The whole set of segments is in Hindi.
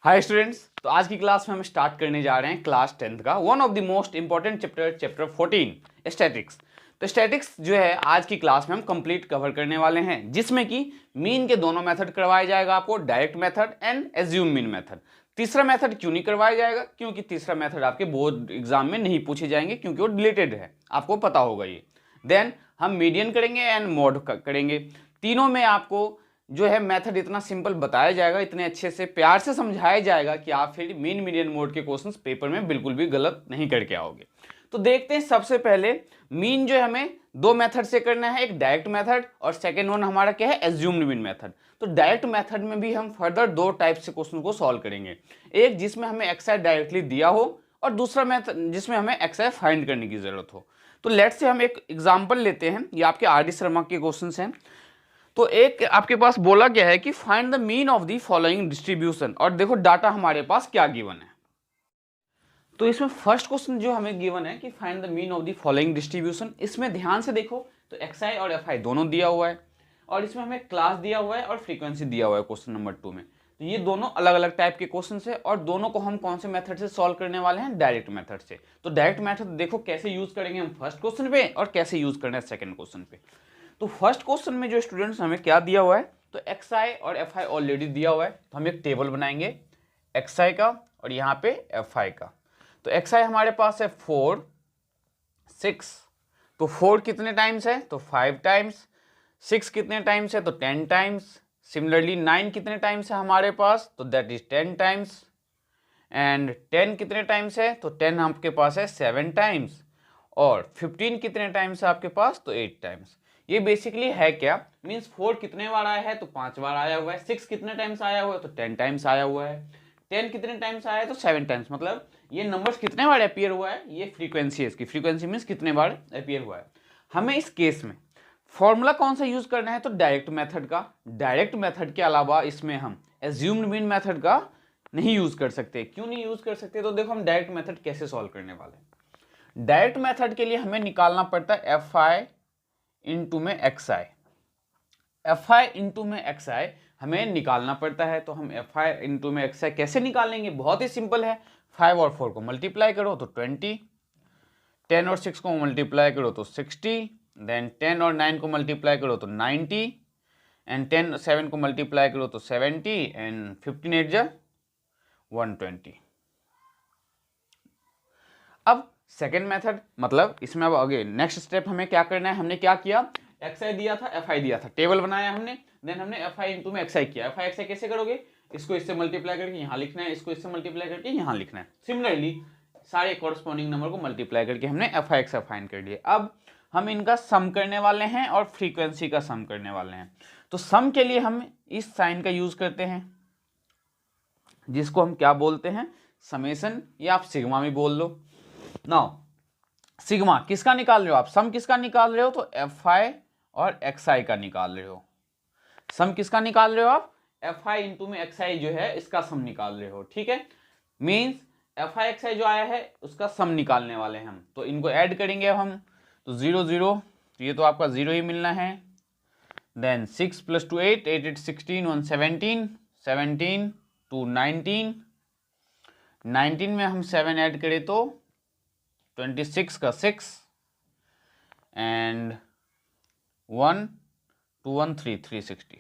हाय स्टूडेंट्स, तो आज की क्लास में हम स्टार्ट करने जा रहे हैं क्लास 10th का one of the most important chapter 14 statics. तो स्टैटिक्स जो है आज की क्लास में हम कंप्लीट कवर करने वाले हैं, जिसमें कि मीन के दोनों मेथड करवाया जाएगा आपको, direct method and assume mean method. तीसरा मेथड क्यों नहीं करवाया जाएगा? क्योंकि तीसरा मेथड आपके बोर्ड एग्जाम में नहीं पूछे जाएंगे, क्योंकि वो डिलीटेड है, आपको पता होगा ये। देन हम मीडियन करेंगे एंड मॉड करेंगे। तीनों में आपको जो है मेथड इतना सिंपल बताया जाएगा, इतने अच्छे से प्यार से समझाया जाएगा कि आप फिर मीन मीडियन मोड के क्वेश्चंस पेपर में बिल्कुल भी गलत नहीं करके आओगे। तो देखते हैं, सबसे पहले मीन जो है हमें दो मेथड से करना है, एक डायरेक्ट मेथड और सेकेंड वन हमारा क्या है, एज्यूम्ड मीन मेथड। तो डायरेक्ट मेथड में भी हम फर्दर दो टाइप से क्वेश्चन को सॉल्व करेंगे, एक जिसमें हमें एक्सआई डायरेक्टली दिया हो और दूसरा मेथड जिसमें हमें एक्सआई फाइंड करने की जरूरत हो। तो लेट्स से हम एक एग्जाम्पल लेते हैं, ये आपके आर डी शर्मा के क्वेश्चन हैं। तो एक आपके पास बोला गया है कि find the mean of the following distribution, और देखो डाटा हमारे पास क्या गिवन है। तो इसमें फर्स्ट क्वेश्चन जो हमें गिवन है कि find the mean of the following distribution, इसमें ध्यान से देखो तो एक्सआई और एफआई दोनों दिया हुआ है और इसमें हमें क्लास दिया हुआ है और फ्रीक्वेंसी दिया हुआ है क्वेश्चन नंबर 2 में। तो ये दोनों अलग अलग टाइप के क्वेश्चन है और दोनों को हम कौन से मेथड से सॉल्व करने वाले हैं, डायरेक्ट मेथड से। तो डायरेक्ट मेथड देखो कैसे यूज करेंगे हम फर्स्ट क्वेश्चन पे और कैसे यूज करना है सेकंड क्वेश्चन पे। तो फर्स्ट क्वेश्चन में जो स्टूडेंट्स हमें क्या दिया हुआ है, तो एक्स आई और एफ आई ऑलरेडी दिया हुआ है, तो हम एक टेबल बनाएंगे एक्स आई का और यहाँ पे एफ आई का। तो एक्स आई हमारे पास है 4 6, तो 4 कितने टाइम्स है, तो 5 टाइम्स। 6 कितने टाइम्स है, तो 10 टाइम्स। सिमिलरली 9 कितने टाइम्स है हमारे पास, तो दैट इज 10 टाइम्स। एंड 10 कितने टाइम्स है, तो 10 आपके पास है 7 टाइम्स। और 15 कितने टाइम्स है आपके पास, तो 8 टाइम्स। ये बेसिकली है क्या, मीन्स 4 कितने बार आया है, तो 5 बार आया हुआ है। 6 कितने टाइम्स आया हुआ है, तो 10 टाइम्स आया हुआ है। 10 कितने टाइम्स आया है, तो 7 टाइम्स। मतलब ये नंबर्स कितने बार अपीयर हुआ है, ये फ्रीक्वेंसी है इसकी। फ्रीक्वेंसी मीन्स कितने बार अपीयर हुआ है। हमें इस केस में फॉर्मूला कौन सा यूज करना है, तो डायरेक्ट मेथड का। डायरेक्ट मेथड के अलावा इसमें हम एज्यूम्ड मीन मेथड का नहीं यूज कर सकते। क्यों नहीं यूज कर सकते, तो देखो हम डायरेक्ट मेथड कैसे सॉल्व करने वाले हैं। डायरेक्ट मेथड के लिए हमें निकालना पड़ता है एफ आई इंटू में x I. F I into में एक्स आई हमें निकालना पड़ता है। तो हम एफ आई इंटू में एक्स आई कैसे निकालेंगे, बहुत ही सिंपल है। 5 और 4 को मल्टीप्लाई करो तो 20, 10 और 6 को मल्टीप्लाई करो तो 60, देन 10 और 9 को मल्टीप्लाई करो तो 90, एंड 10 7 को मल्टीप्लाई करो तो 70, एंड 15 8 जा 120। अब सेकेंड मेथड, मतलब इसमें अब आगे नेक्स्ट स्टेप हमें क्या करना है। हमने क्या किया, एक्स आई दिया था, एफ आई दिया था, टेबल बनाया हमने, देन हमने एफ आई इंटू में एक्स आई किया। एफ आई एक्स आई कैसे करोगे, इसको इससे मल्टीप्लाई करके यहाँ लिखना है, इसको इससे मल्टीप्लाई करके यहाँ लिखना है। सिमिलरली सारे कॉरस्पॉन्डिंग नंबर को मल्टीप्लाई करके हमने F i x I find कर लिया। अब हम इनका सम करने वाले हैं और फ्रीक्वेंसी का सम करने वाले हैं। तो सम के लिए हम इस साइन का यूज करते हैं, जिसको हम क्या बोलते हैं, समेसन, या आप सिग्मा भी बोल लो। नाउ सिग्मा किसका निकाल रहे हो आप, सम किसका निकाल रहे हो, तो एफ आई और एक्स आई का निकाल रहे हो। सम किसका निकाल रहे हो आप, एफ आई इंटू में एक्स आई जो है इसका सम निकाल रहे हो। ठीक है, मीन्स एफ आई एक्स आई जो आया है उसका सम निकालने वाले हैं हम। तो इनको ऐड करेंगे अब हम, तो 0 0, तो ये तो आपका 0 ही मिलना है। देन 6 + 2 8, 8 8 16, 1 17, 17 2 19, 19 में हम 7 ऐड करें तो 26 का 6, एंड 1 2 1 3 360।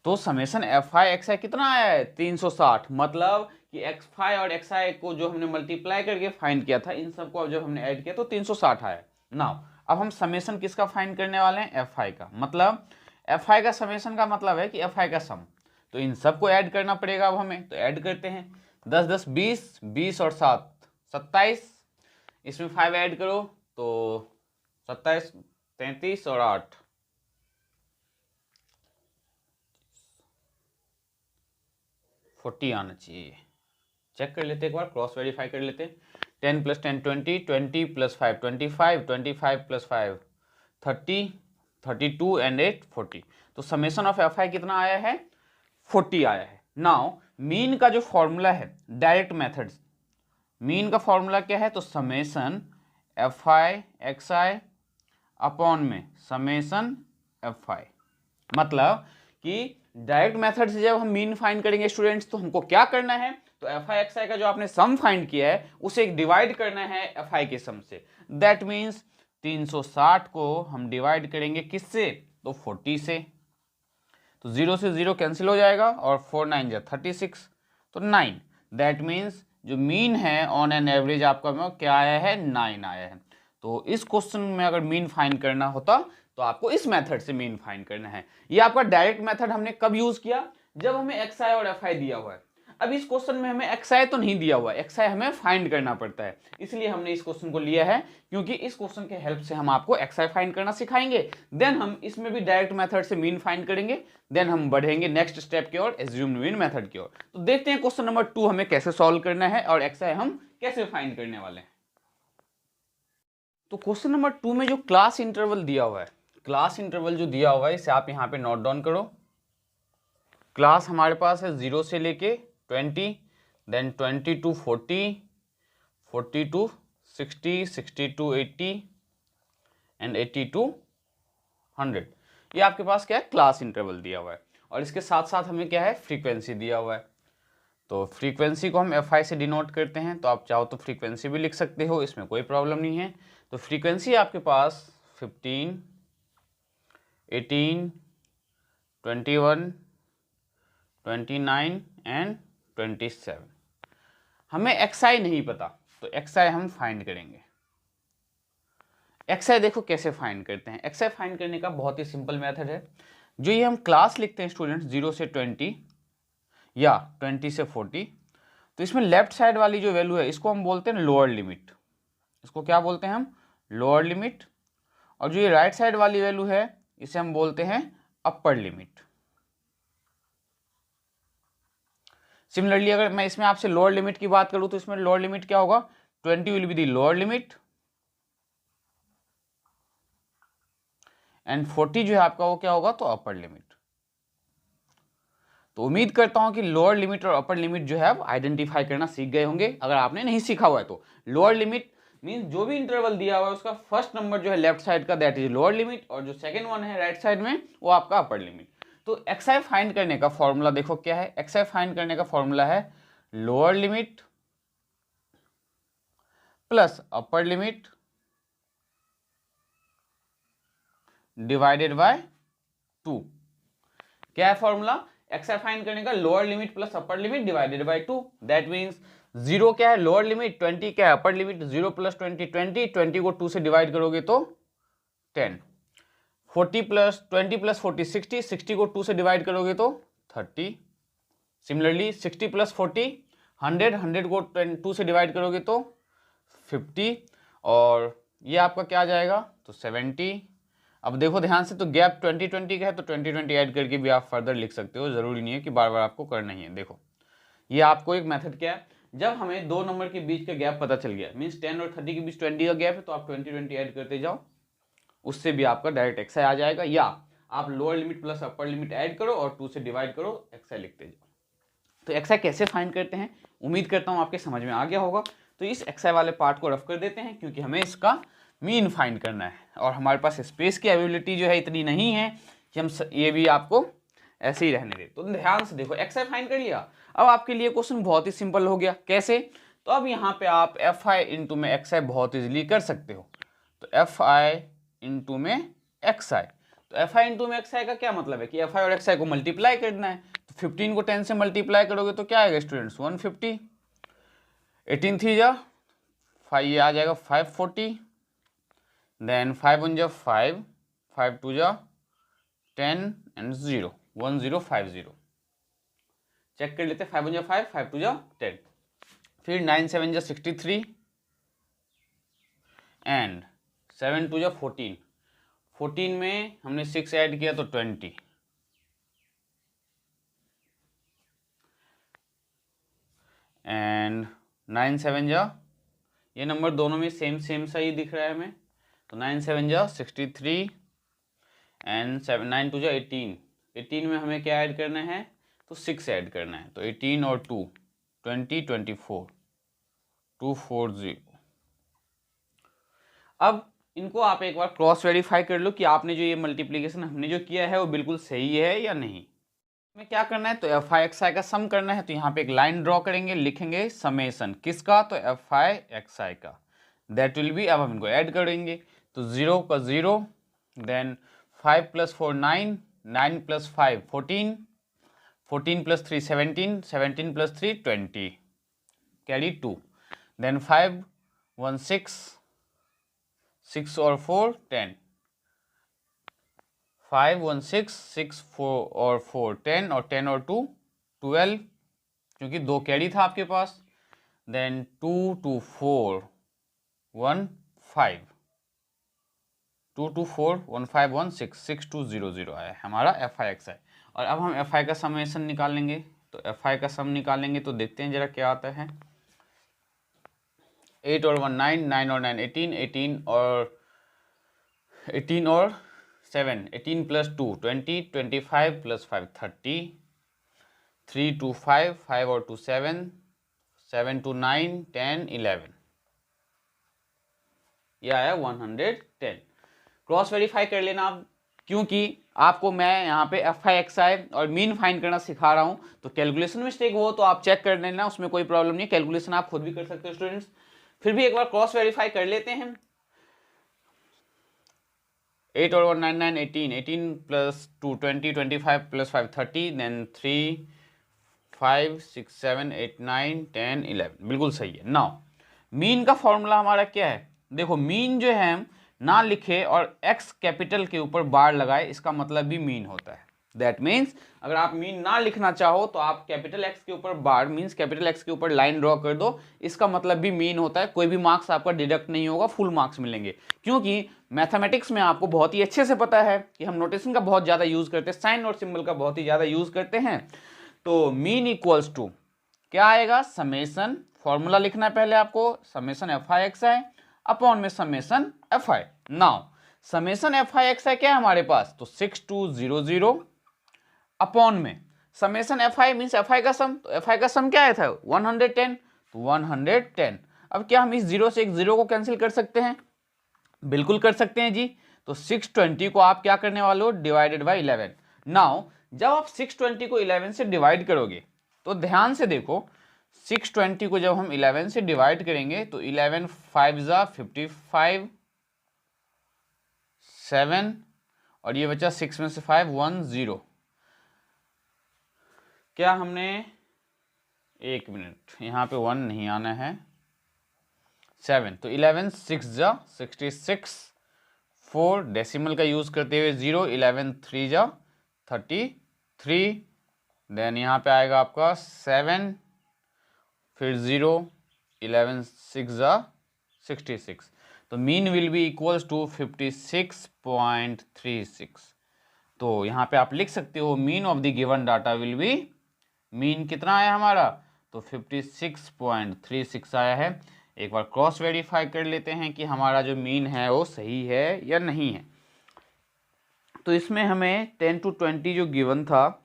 तो समेसन एफ आई एक्स आई कितना आया है, 360। मतलब कि एक्स फाई और एक्स आई को जो हमने मल्टीप्लाई करके फाइंड किया था, इन सबको अब जब हमने ऐड किया तो 360 आया। नाउ अब हम समेसन किसका फाइंड करने वाले हैं, एफ आई का। मतलब एफ आई का समेसन का मतलब है कि एफ आई का सम। तो इन सबको ऐड करना पड़ेगा अब हमें, तो ऐड करते हैं। 10 10 20, 20 और 7 27, इसमें 5 ऐड करो तो 27 33 और 8 40 आना चाहिए। चेक कर लेते एक बार, क्रॉस वेरीफाई कर लेते। 10 + 10 20, 20 + 5 25, 25 + 5 30, 32 एंड 8 40। तो समेसन ऑफ एफ आई कितना आया है, 40 आया है। नाउ मीन का जो फॉर्मूला है डायरेक्ट मेथड्स, मीन का फॉर्मूला क्या है, तो summation f i x i upon में समेसन एफ आई। मतलब कि डायरेक्ट मेथड से जब हम मीन फाइंड करेंगे स्टूडेंट्स, तो हमको क्या करना है, तो एफ आई एक्स आई का जो आपने सम फाइंड किया है उसे डिवाइड करना है एफ आई के सम से। दैट मीन्स 360 को हम डिवाइड करेंगे किससे, तो 40 से। तो 0 से 0 कैंसिल हो जाएगा और 4 9 जा 36, तो 9। दैट मीन्स जो मीन है ऑन एन एवरेज आपका में क्या आया है, 9 आया है। तो इस क्वेश्चन में अगर मीन फाइंड करना होता तो आपको इस मेथड से मीन फाइंड करना है। ये आपका डायरेक्ट मेथड हमने कब यूज किया, जब हमें एक्स आई और एफ आई दिया हुआ है। अब इस क्वेश्चन में हमें एक्स आई तो नहीं दिया हुआ है, एक्स आई हमें फाइंड करना पड़ता है, इसलिए हमने इस क्वेश्चन को लिया है, क्योंकि इस क्वेश्चन के हेल्प से हम आपको एक्स आई फाइंड करना सिखाएंगे। देन हम इसमें भी डायरेक्ट मेथड से मीन फाइंड करेंगे, देन हम बढ़ेंगे नेक्स्ट स्टेप की ओर, एज्यूम्ड मीन मेथड की ओर। तो देखते हैं क्वेश्चन नंबर 2 हमें कैसे सॉल्व करना है और एक्स आई हम कैसे फाइंड करने वाले हैं। तो क्वेश्चन नंबर 2 में जो क्लास इंटरवल दिया हुआ है, क्लास इंटरवल जो दिया हुआ है इसे आप यहाँ पे नोट डाउन करो। क्लास हमारे पास है 0 से लेके 20, then 20 to 40, 40 to 60, 60 to 80 and 80 to 100। ये आपके पास क्या है, क्लास इंटरवल दिया हुआ है। और इसके साथ साथ हमें क्या है, फ्रीक्वेंसी दिया हुआ है। तो फ्रीक्वेंसी को हम एफ आई से डिनोट करते हैं, तो आप चाहो तो फ्रीक्वेंसी भी लिख सकते हो, इसमें कोई प्रॉब्लम नहीं है। तो फ्रीक्वेंसी आपके पास 15, 18, 21, 29 एंड 27। हमें एक्स आई नहीं पता, तो एक्स आई हम फाइंड करेंगे। एक्स आई देखो कैसे फाइंड करते हैं। एक्स आई फाइंड करने का बहुत ही सिंपल मेथड है। जो ये हम क्लास लिखते हैं स्टूडेंट्स 0 से 20 या 20 से 40, तो इसमें लेफ्ट साइड वाली जो वैल्यू है इसको हम बोलते हैं लोअर लिमिट। इसको क्या बोलते हैं हम, लोअर लिमिट। और जो ये राइट साइड वाली वैल्यू है इसे हम बोलते हैं अपर लिमिट। सिमिलरली अगर मैं इसमें आपसे लोअर लिमिट की बात करूं तो इसमें लोअर लिमिट क्या होगा, 20 will be the lower limit and 40 जो है आपका वो क्या होगा, तो अपर लिमिट। तो उम्मीद करता हूं कि लोअर लिमिट और अपर लिमिट जो है आप आइडेंटिफाई करना सीख गए होंगे। अगर आपने नहीं सीखा हुआ है तो लोअर लिमिट मींस जो भी इंटरवल दिया हुआ है उसका फर्स्ट नंबर जो है लेफ्ट साइड का दैट इज लोअर लिमिट, और जो सेकंड वन है राइट साइड में वो आपका अपर लिमिट। तो एक्स आई फाइंड करने का फॉर्मूला देखो क्या है, एक्स आई फाइंड करने का फॉर्मूला है lower limit plus upper limit divided by 2। क्या है फॉर्मूला, एक्स आई फाइंड करने का lower limit plus upper limit divided by 2। That means 0 क्या है लोअर लिमिट, 20 क्या है अपर लिमिट, 0 प्लस 20 20, 20 को 2 से डिवाइड करोगे तो 10, 40 प्लस 20 प्लस 40 60, 60 को 2 से डिवाइड करोगे तो 30। सिमिलरली 60 प्लस 40 100, 100 को 2 से डिवाइड करोगे तो 50, और ये आपका क्या आ जाएगा, तो 70। अब देखो ध्यान से, तो गैप 20 20 का है तो 20 20 ऐड करके भी आप फर्दर लिख सकते हो, जरूरी नहीं है कि बार बार आपको करना ही है। देखो ये आपको एक मेथड क्या है, जब हमें दो नंबर के बीच का गैप पता चल गया, मींस 10 और 30 के बीच 20 का गैप है, तो आप 20 20 ऐड करते जाओ, उससे भी आपका डायरेक्ट एक्स आई आ जाएगा। या आप lower limit plus upper limit add करो और 2 से डिवाइड करो, एक्स आई लिखते जाओ। तो एक्स आई कैसे फाइंड करते हैं, उम्मीद करता हूँ आपके समझ में आ गया होगा। तो इस एक्स आई वाले पार्ट को रफ कर देते हैं, क्योंकि हमें इसका मीन फाइंड करना है और हमारे पास स्पेस की अवेलेबिलिटी जो है इतनी नहीं है कि हम ये भी आपको ऐसे ही रहने दें। तो ध्यान से देखो, एक्स आई फाइंड कर लिया। अब आपके लिए क्वेश्चन बहुत ही सिंपल हो गया। कैसे, तो अब यहाँ पे आप एफ आई इंटू में एक्स आई बहुत इजीली कर सकते हो। तो एफ आई इंटू में एक्स आई, तो एफ आई इंटू में एक्स आई का क्या मतलब है कि एफ आई और एक्स आई को मल्टीप्लाई करना है। तो 15 को 10 से मल्टीप्लाई करोगे तो क्या आएगा स्टूडेंट्स, 150, 18 3 जा 5, ये आ जाएगा 540, देन 5 1 जा 5, 5 2 जा 10 एंड 0, 1050। चेक कर लेते, 5 1 जा 5, 5 2 जा 10, फिर 9 7 जा 63 एंड 7 2 जा 14, 14 में हमने 6 ऐड किया तो 20, एंड 9 7 जा, ये नंबर दोनों में सेम सा ही दिख रहा है हमें, तो 9 7 जा 63 एंड 7 9 2 जा 18, 18 में हमें क्या ऐड करना है, तो 6 ऐड करना है, तो 18 और 2 20 24 240। अब इनको आप एक बार क्रॉस वेरीफाई कर लो कि आपने जो ये मल्टीप्लिकेशन हमने जो किया है वो बिल्कुल सही है या नहीं। में क्या करना है, तो एफ आई एक्स आई का सम करना है। तो यहाँ पे एक लाइन ड्रॉ करेंगे, लिखेंगे समेसन किसका, तो एफ आई एक्स आई का, दैट विल बी, अब हम इनको ऐड करेंगे तो 0 का 0, देन 5 + 4 9, 9 + 5 14, 14 + 3 17, 17 + 3 20, कैरी 2, देन 5 1 6, 6 और 4 10, 5 1 6, 6 4 और 4 10, और 10 और 2 12, क्योंकि 2 कैरी था आपके पास, देन 2 2 4 1 5, 2 2 4 1 5 1 6, 6 2 0 0 आया हमारा एफ आई एक्स आई। और अब हम एफ आई का समेशन निकालेंगे, तो एफ आई का सम निकालेंगे तो देखते हैं जरा क्या आता है। 8 और 1 9, 9 और 9 18, 18 और 7 18 + 2 20, 25 + 5 30, 3 2 5, 5 और 2 7, 7 2 9 10 11, ये आया 110। क्रॉस वेरीफाई कर लेना आप, क्योंकि आपको मैं यहाँ पे एफ आई एक्स आई और मीन फाइंड करना सिखा रहा हूँ, तो कैलकुलेशन मिस्टेक हो तो आप चेक कर लेना, उसमें कोई प्रॉब्लम नहीं, कैलकुलेशन आप खुद भी कर सकते हो स्टूडेंट्स। फिर भी एक बार क्रॉस वेरीफाई कर लेते हैं। 8 और 1 9 9 18, 18 + 2 20, 25 + 5 30, देन 3 5 6 7 8 9 10 11, बिल्कुल सही है। नाउ मीन का फॉर्मूला हमारा क्या है, देखो मीन जो है ना लिखे और एक्स कैपिटल के ऊपर बार लगाए, इसका मतलब भी मीन होता है। दैट मीन्स अगर आप मीन ना लिखना चाहो तो आप कैपिटल एक्स के ऊपर बार मीन्स कैपिटल एक्स के ऊपर लाइन ड्रॉ कर दो, इसका मतलब भी मीन होता है। कोई भी मार्क्स आपका डिडक्ट नहीं होगा, फुल मार्क्स मिलेंगे, क्योंकि मैथमेटिक्स में आपको बहुत ही अच्छे से पता है कि हम नोटेशन का बहुत ज़्यादा यूज़ करते हैं, साइन और सिंबल का बहुत ही ज़्यादा यूज़ करते हैं। तो मीन इक्वल्स टू क्या आएगा, समेसन, फॉर्मूला लिखना है पहले आपको, summation f i x i upon में summation f i. Now summation f i x i क्या है हमारे पास, तो 6200 अपॉन में summation f i means f i का सम, तो एफ आई का सम क्या आया था 110, तो 110। अब क्या हम इस 0 से एक 0 को कैंसिल कर सकते हैं, बिल्कुल कर सकते हैं जी। तो 620 को आप क्या करने वाले हो, डिवाइडेड बाई 11। नाउ जब आप 620 को 11 से डिवाइड करोगे तो ध्यान से देखो, 620 को जब हम 11 से डिवाइड करेंगे तो 11 5 ज़ा 55, 7 और ये बचा 6 में से 5 1 0। क्या हमने, एक मिनट, यहाँ पे 1 नहीं आना है, 7, तो 11 6 ज़ा 66, 4 डेसिमल का यूज़ करते हुए 0, 11 3 ज़ा 33, देन यहाँ पे आएगा आपका 7 फिर 0, 11 6 ज़ा 66, तो mean will be equals to 56.36। तो यहाँ पे आप लिख सकते हो mean of the given data will be, mean कितना आया हमारा, तो 56.36 आया है। एक बार क्रॉस वेरीफाई कर लेते हैं कि हमारा जो मीन है वो सही है या नहीं है। तो इसमें हमें 10 to 20 जो गिवन था,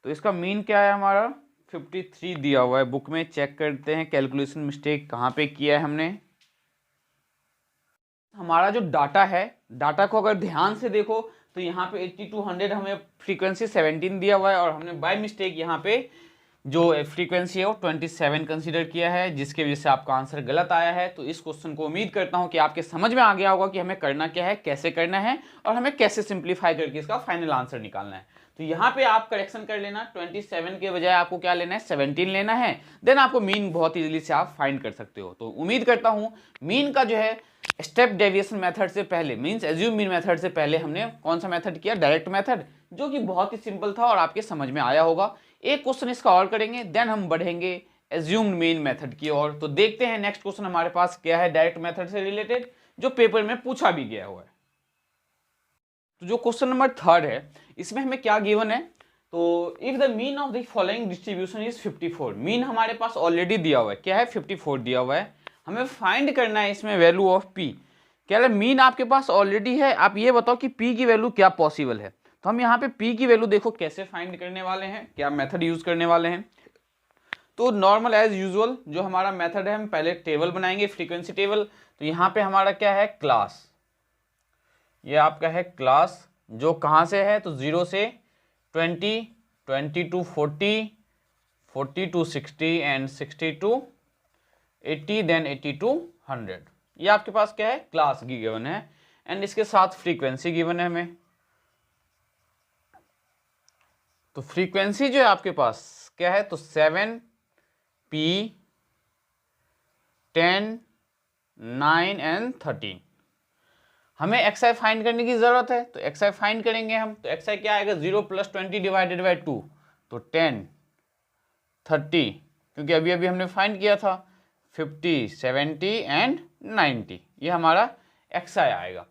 तो इसका मीन क्या है हमारा 53 दिया हुआ है बुक में। चेक करते हैं कैलकुलेशन मिस्टेक कहाँ पे किया है हमने। हमारा जो डाटा है, डाटा को अगर ध्यान से देखो तो यहाँ पे 80 to 100 हमें फ्रीक्वेंसी 17 दिया हुआ है, और हमने बाय मिस्टेक यहाँ पे जो फ्रीक्वेंसी है वो 27 कंसीडर किया है, जिसके वजह से आपका आंसर गलत आया है। तो इस क्वेश्चन को उम्मीद करता हूँ कि आपके समझ में आ गया होगा कि हमें करना क्या है, कैसे करना है, और हमें कैसे सिंप्लीफाई करके इसका फाइनल आंसर निकालना है। तो यहाँ पे आप करेक्शन कर लेना, 27 के बजाय आपको क्या लेना है, 17 लेना है। देन आपको मीन बहुत इजीली से आप फाइंड कर सकते हो। तो उम्मीद करता हूँ मीन का जो है स्टेप डेविएशन मेथड से पहले मींस एज्यूम मीन मेथड से पहले हमने कौन सा मेथड किया, डायरेक्ट मेथड, जो कि बहुत ही सिंपल था और आपके समझ में आया होगा। एक क्वेश्चन इसका और करेंगे, देन हम बढ़ेंगे एज्यूम्ड मीन मेथड की ओर। तो देखते हैं नेक्स्ट क्वेश्चन हमारे पास क्या है डायरेक्ट मेथड से रिलेटेड, जो पेपर में पूछा भी गया हुआ है। तो जो क्वेश्चन नंबर 3 है, इसमें हमें क्या गिवन है, तो if the mean of the following distribution is 54, mean हमारे पास ऑलरेडी दिया हुआ है, क्या है 54 दिया हुआ है, हमें फाइंड करना है इसमें वैल्यू ऑफ पी। क्या है, मीन आपके पास ऑलरेडी है, आप ये बताओ कि पी की वैल्यू क्या पॉसिबल है। तो हम यहाँ पे पी की वैल्यू देखो कैसे फाइंड करने वाले हैं, क्या मेथड यूज करने वाले हैं। तो नॉर्मल एज यूजुअल जो हमारा मेथड है, हम पहले टेबल बनाएंगे, फ्रीक्वेंसी टेबल। तो यहाँ पे हमारा क्या है, क्लास, ये आपका है क्लास, जो कहाँ से है, तो 0 से 20 20 to 40, 40 to 60 and 60 to 80, then 80 to 100। ये आपके पास क्या है, क्लास की गिवन है एंड इसके साथ फ्रीक्वेंसी गिवन है हमें। तो फ्रीक्वेंसी जो है आपके पास क्या है, तो 7, P, 10, 9 एंड 13। हमें xi फाइंड करने की जरूरत है, तो xi फाइंड करेंगे हम। तो xi क्या आएगा, 0 + 20 डिवाइडेड बाई 2, तो 10, 30, क्योंकि अभी अभी हमने फाइंड किया था 50, 70 एंड 90, ये हमारा xi आएगा।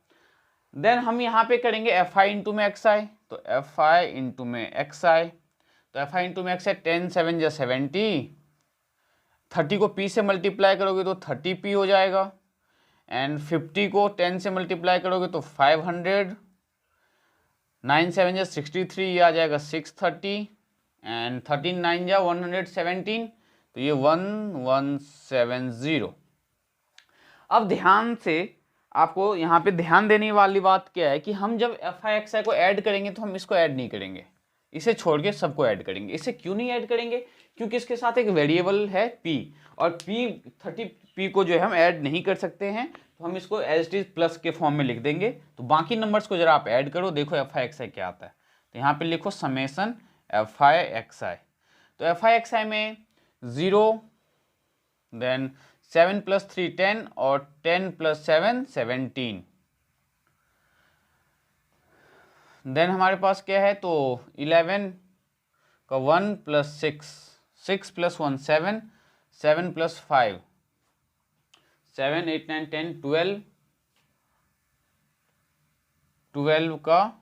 देन हम यहाँ पे करेंगे fi इंटू में xi, तो fi इंटू में xi, तो fi इंटू में xi 10 7 या 70, 30 को p से मल्टीप्लाई करोगे तो 30p हो जाएगा एंड 50 को 10 से मल्टीप्लाई करोगे तो 500, 9 7 या 63, ये आ जाएगा 630 एंड 13 9 या 117, तो ये 1170। अब ध्यान से आपको यहाँ पे ध्यान देने वाली बात क्या है कि हम जब fi xi को ऐड करेंगे तो हम इसको ऐड नहीं करेंगे, इसे छोड़ के सबको ऐड करेंगे। इसे क्यों नहीं ऐड करेंगे, क्योंकि इसके साथ एक वेरिएबल है p, और p 30p को जो है हम ऐड नहीं कर सकते हैं, तो हम इसको एज इट इज प्लस के फॉर्म में लिख देंगे। तो बाकी नंबर्स को जरा आप ऐड करो, देखो fi xi क्या आता है। तो यहाँ पे लिखो समेसन fi xi, तो fi xi में 0, देन 7 + 3 10 और 10 + 7 17, देन हमारे पास क्या है, तो 11 का 1 + 6, 6 + 1 7, 7 + 5 7 8 9 10 12, 12 का,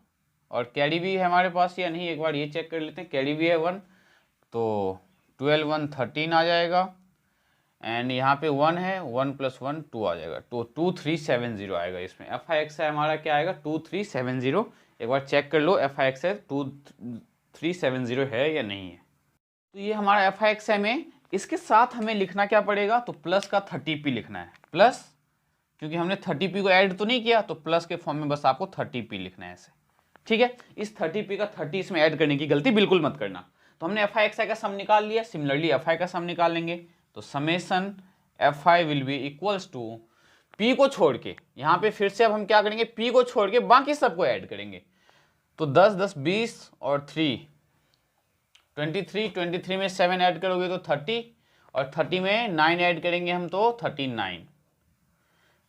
और कैरी भी है हमारे पास या नहीं, एक बार ये चेक कर लेते हैं। कैरी भी है 1, तो 12 1 13 आ जाएगा एंड यहाँ पे 1 है, 1 + 1 2 आ जाएगा, तो 2370 आएगा। इसमें fi xi हमारा क्या आएगा, 2370। एक बार चेक कर लो fi xi 2370 है या नहीं है। तो ये हमारा fi xi में, इसके साथ हमें लिखना क्या पड़ेगा, तो प्लस का 30p लिखना है, प्लस, क्योंकि हमने 30p को ऐड तो नहीं किया, तो प्लस के फॉर्म में बस आपको 30p लिखना है ऐसे, ठीक है। इस 30p का 30 इसमें ऐड करने की गलती बिल्कुल मत करना। तो हमने fi xi का सम निकाल लिया, सिमिलरली fi का सम निकाल लेंगे। तो summation fi will be equals to p को छोड़ के, यहाँ पे फिर से अब हम क्या करेंगे, p को छोड़ के बाकी सबको ऐड करेंगे। तो 10 10 20 और 3 23, 23 में 7 ऐड करोगे तो 30, और 30 में 9 ऐड करेंगे हम तो 39,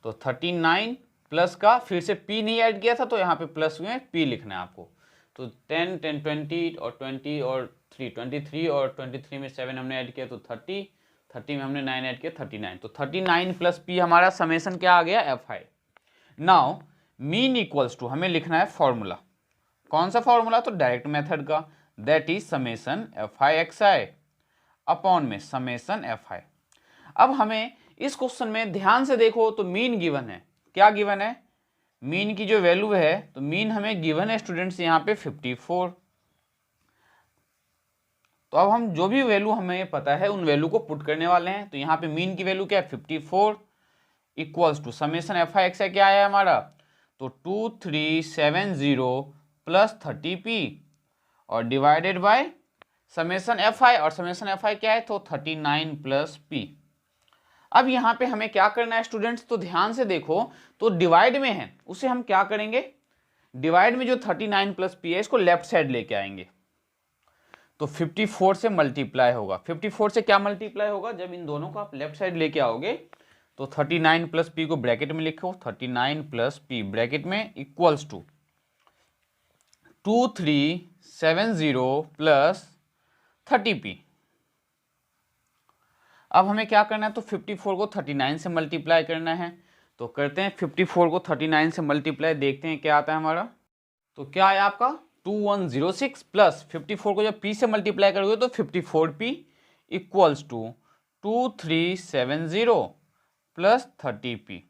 तो 39 प्लस का, फिर से p नहीं ऐड किया था तो यहाँ पे प्लस में p लिखना है आपको। तो 10 10 20 और 20 और 3 23, और 23 में 7 हमने ऐड किया तो 30, 30 में हमने 9 ऐड किया 39, तो 39 + p हमारा समेसन क्या आ गया, fi। Now mean equals to, हमें लिखना है फॉर्मूला। कौन सा फॉर्मूला, तो डायरेक्ट मेथड का, that is summation fi xi upon में समेसन fi। अब हमें इस क्वेश्चन में ध्यान से देखो तो मीन गिवन है, क्या गिवन है, मीन की जो वैल्यू है, तो मीन हमें गिवन है स्टूडेंट्स यहाँ पे 54। तो अब हम जो भी वैल्यू हमें पता है उन वैल्यू को पुट करने वाले हैं। तो यहाँ पे मीन की वैल्यू क्या है, 54 equals to summation fi xi क्या आया हमारा, तो 2370 + 30p और डिवाइडेड बाय समेसन fi, और समेसन fi क्या है, तो 39 + p। अब यहाँ पे हमें क्या करना है स्टूडेंट्स, तो ध्यान से देखो, तो डिवाइड में है, उसे हम क्या करेंगे, डिवाइड में जो 39 + p है इसको लेफ्ट साइड लेके आएंगे, तो 54 से मल्टीप्लाई होगा। 54 से क्या मल्टीप्लाई होगा, जब इन दोनों को आप लेफ्ट साइड लेके आओगे तो 39 + p को ब्रैकेट में लिखो, 39 + p ब्रैकेट में इक्वल्स टू 2370 + 30p। अब हमें क्या करना है, तो 54 को 39 से मल्टीप्लाई करना है, तो करते हैं 54 को 39 से मल्टीप्लाई, देखते हैं क्या आता है हमारा। तो क्या है आपका 2106 प्लस 54 को जब p से मल्टीप्लाई करोगे तो 54p इक्वल्स टू 2370 + 30p।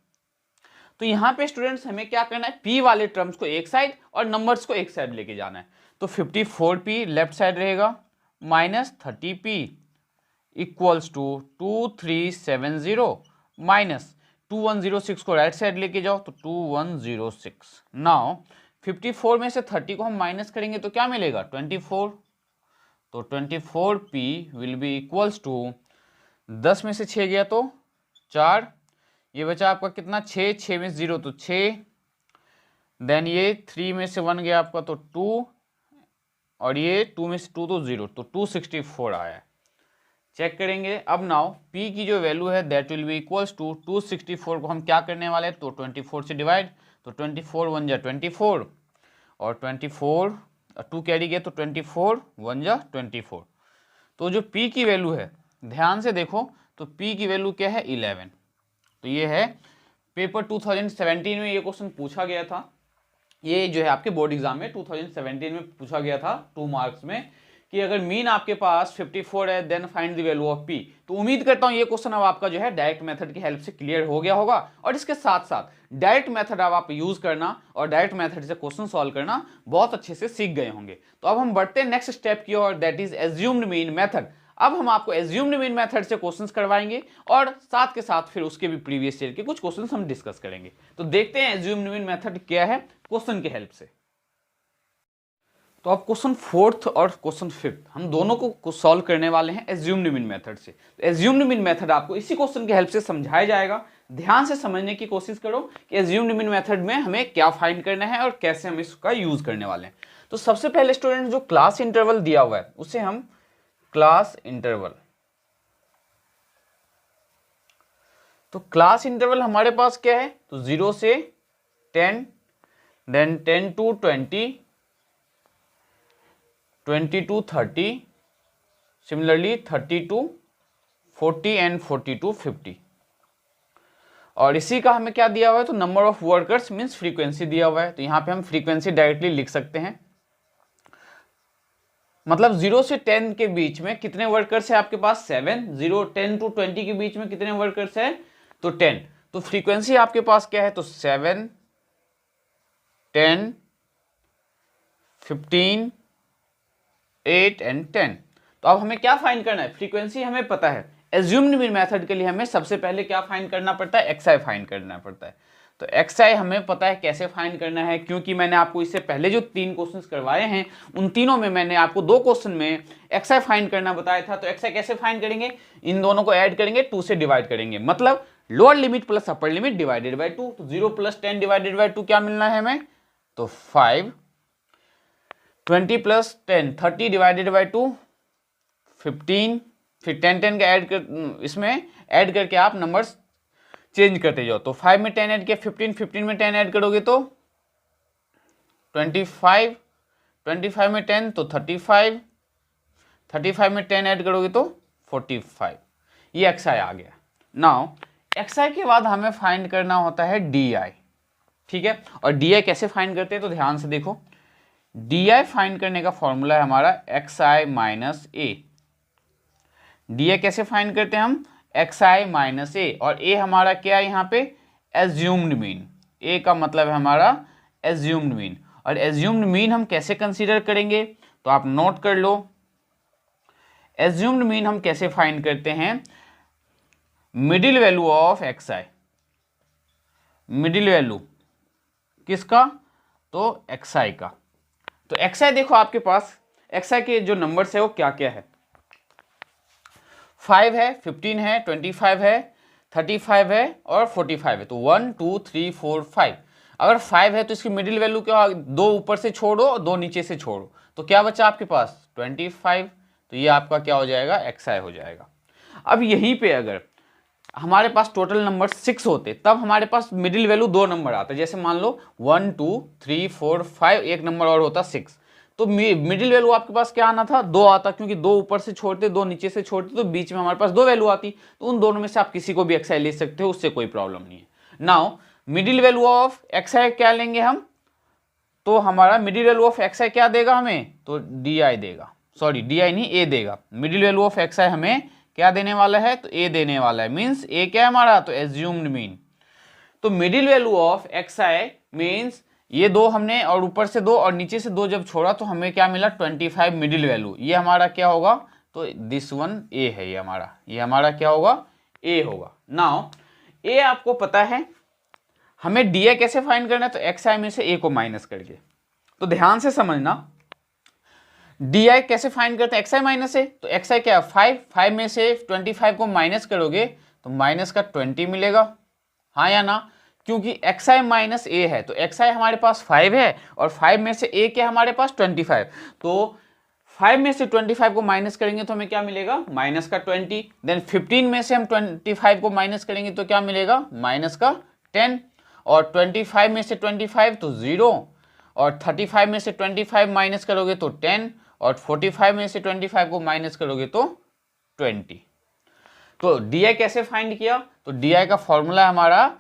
तो यहाँ पे स्टूडेंट्स हमें क्या करना है, p वाले टर्म्स को एक साइड और नंबर्स को एक साइड लेके जाना है। तो 54p लेफ्ट साइड रहेगा minus 30p equals to 2370 minus 2106 को राइट साइड लेके जाओ तो 2106। नाउ 54 में से 30 को हम माइनस करेंगे तो क्या मिलेगा 24, तो 24p will be equals to 10 में से 6 गया तो 4, ये बचा आपका कितना 6 में 0 तो 6, देन ये 3 में से 1 गया आपका तो 2, और ये 2 में से 2 तो 0, तो 264 आया है। चेक करेंगे अब नाउ p की जो वैल्यू है that will be equals to 264 को हम क्या करने वाले हैं तो 24 से डिवाइड, तो 24 1 जा 24 और 24 2 कैरी गया तो 24 1 जा 24। तो जो p की वैल्यू है ध्यान से देखो तो p की वैल्यू क्या है 11। तो ये है पेपर 2017 में ये क्वेश्चन पूछा गया था, ये जो है आपके बोर्ड एग्जाम में 2017 में पूछा गया था 2 मार्क्स में कि अगर मीन आपके पास 54 है then find the value of p। तो उम्मीद करता हूं ये क्वेश्चन अब आपका जो है डायरेक्ट मेथड की हेल्प से क्लियर हो गया होगा, और इसके साथ साथ डायरेक्ट मेथड अब आप यूज करना और डायरेक्ट मेथड से क्वेश्चन सॉल्व करना बहुत अच्छे से सीख गए होंगे। तो अब हम बढ़ते हैं नेक्स्ट स्टेप की ओर, that is assumed mean method. अब हम आपको एज्यूम्ड मीन मेथड से क्वेश्चंस करवाएंगे और साथ के साथ फिर उसके भी प्रीवियस ईयर के कुछ क्वेश्चंस हम डिस्कस करेंगे। तो देखते हैं एज्यूम्ड मीन मेथड क्या है क्वेश्चन के हेल्प से। तो अब क्वेश्चन 4th और क्वेश्चन 5th हम दोनों को सॉल्व करने वाले हैं एज्यूम्ड मीन मेथड से। तो एज्यूम्ड मीन मेथड आपको इसी क्वेश्चन की हेल्प से समझाया जाएगा। ध्यान से समझने की कोशिश करो कि एज्यूम्ड मीन मेथड में हमें क्या फाइंड करना है और कैसे हम इसका यूज करने वाले हैं। तो सबसे पहले स्टूडेंट जो क्लास इंटरवल दिया हुआ है उसे हम क्लास इंटरवल, तो क्लास इंटरवल हमारे पास क्या है तो 0 से 10, then 10 to 20, 20 to 30, similarly 30 to 40 and 40 to 50। और इसी का हमें क्या दिया हुआ है तो number of workers means frequency दिया हुआ है। तो यहाँ पे हम फ्रीक्वेंसी डायरेक्टली लिख सकते हैं, मतलब 0 से 10 के बीच में कितने वर्कर्स है आपके पास 7, 0 10 to 20 के बीच में कितने वर्कर्स है तो 10। तो फ्रीक्वेंसी आपके पास क्या है तो 7, 10, 15, 8 एंड 10। तो अब हमें क्या फाइंड करना है, फ्रीक्वेंसी हमें पता है। एज्यूम्ड मीन मेथड के लिए हमें सबसे पहले क्या फाइंड करना पड़ता है, एक्सआई फाइंड करना पड़ता है। तो एक्सआई हमें पता है कैसे फाइंड करना है, क्योंकि मैंने आपको इससे पहले जो 3 क्वेश्चंस करवाए हैं उन तीनों में मैंने आपको 2 क्वेश्चन में एक्सआई फाइंड करना बताया था। तो एक्सआई कैसे फाइंड करेंगे, इन दोनों को ऐड करेंगे, 2 से डिवाइड करेंगे, मतलब lower limit plus upper limit divided by 2। तो 0 + 10 डिवाइडेड बाई 2 क्या मिलना है हमें तो 5, 20 + 10 30 डिवाइडेड बाई 2 15, फिर 10 का ऐड कर, इसमें ऐड करके आप नंबर्स चेंज करते जाओ। तो 5 में 10 ऐड किया 15, 15 में 10 ऐड करोगे तो 25, 25 में 10 तो 35, 35 में 10 ऐड करोगे तो 45। ये एक्सआई आ गया। नाउ एक्सआई के बाद हमें फाइंड करना होता है डीआई, ठीक है। और डीआई कैसे फाइंड करते हैं तो ध्यान से देखो, डीआई फाइंड करने का फॉर्मूला है हमारा एक्सआई माइनस ए। डीआई कैसे फाइंड करते हैं हम एक्सआई माइनस ए, और ए हमारा क्या है यहाँ पे एज्यूम्ड मीन। ए का मतलब है हमारा एज्यूम्ड मीन, और एज्यूम्ड मीन हम कैसे कंसीडर करेंगे तो आप नोट कर लो। एज्यूम्ड मीन हम कैसे फाइंड करते हैं, middle value of XI, middle value किसका तो एक्सआई का। तो एक्सआई देखो आपके पास एक्सआई के जो नंबर्स है वो क्या क्या है, 5 है, 15 है, 25 है, 35 है और 45 है। तो 1 2 3 4 5। अगर 5 है तो इसकी मिडिल वैल्यू क्या होगा, 2 ऊपर से छोड़ो और 2 नीचे से छोड़ो, तो क्या बचा आपके पास 25। तो ये आपका क्या हो जाएगा एक्सआई हो जाएगा। अब यहीं पे अगर हमारे पास टोटल नंबर 6 होते तब हमारे पास मिडिल वैल्यू 2 नंबर आता, जैसे मान लो 1 2 3 4 5, एक नंबर और होता 6, तो मिडिल वैल्यू आपके पास क्या आना था 2 आता, क्योंकि 2 ऊपर से छोड़ते 2 नीचे से छोड़ते तो बीच में हमारे पास 2 वैल्यू आती। तो उन दोनों में से आप किसी को भी एक्सआई ले सकते हो, उससे कोई प्रॉब्लम नहीं है। Now middle value of XI क्या लेंगे हम, तो हमारा मिडिल वैल्यू ऑफ एक्सआई क्या देगा हमें तो डीआई देगा, सॉरी डीआई नहीं ए देगा। मिडिल वैल्यू ऑफ एक्सआई हमें क्या देने वाला है तो ए देने वाला है, मीन्स ए क्या है हमारा तो एज्यूम्ड मीन। तो middle value of XI means ये 2 हमने और ऊपर से 2 और नीचे से 2 जब छोड़ा तो हमें क्या मिला 25 मिडिल वैल्यू। ये हमारा क्या होगा तो दिस वन ए है, ये हमारा क्या होगा ए होगा। नाउ ए आपको पता है, हमें डीआई कैसे फाइंड करना है तो एक्सआई में से ए को माइनस करके। तो ध्यान से समझना, डी आई कैसे फाइंड करते हैं, एक्स आई माइनस ए, तो एक्स आई क्या है 5, 5 में से 25 को माइनस करोगे तो माइनस का 20 मिलेगा, हाँ या ना, क्योंकि एक्स आई माइनस ए है, तो एक्स आई हमारे पास 5 है और 5 में से ए क्या हमारे पास 25, तो 5 में से 25 को माइनस करेंगे तो हमें क्या मिलेगा, माइनस का 20, देन 15 में से हम 25 को माइनस करेंगे तो क्या मिलेगा, माइनस का 10, और 25 में से 25 तो 0, और 35 में से 25 माइनस करोगे तो 10, और 45 में से 25 को माइनस करोगे तो 20। तो डी आई कैसे फाइंड किया, तो डी आई का फॉर्मूला हमारा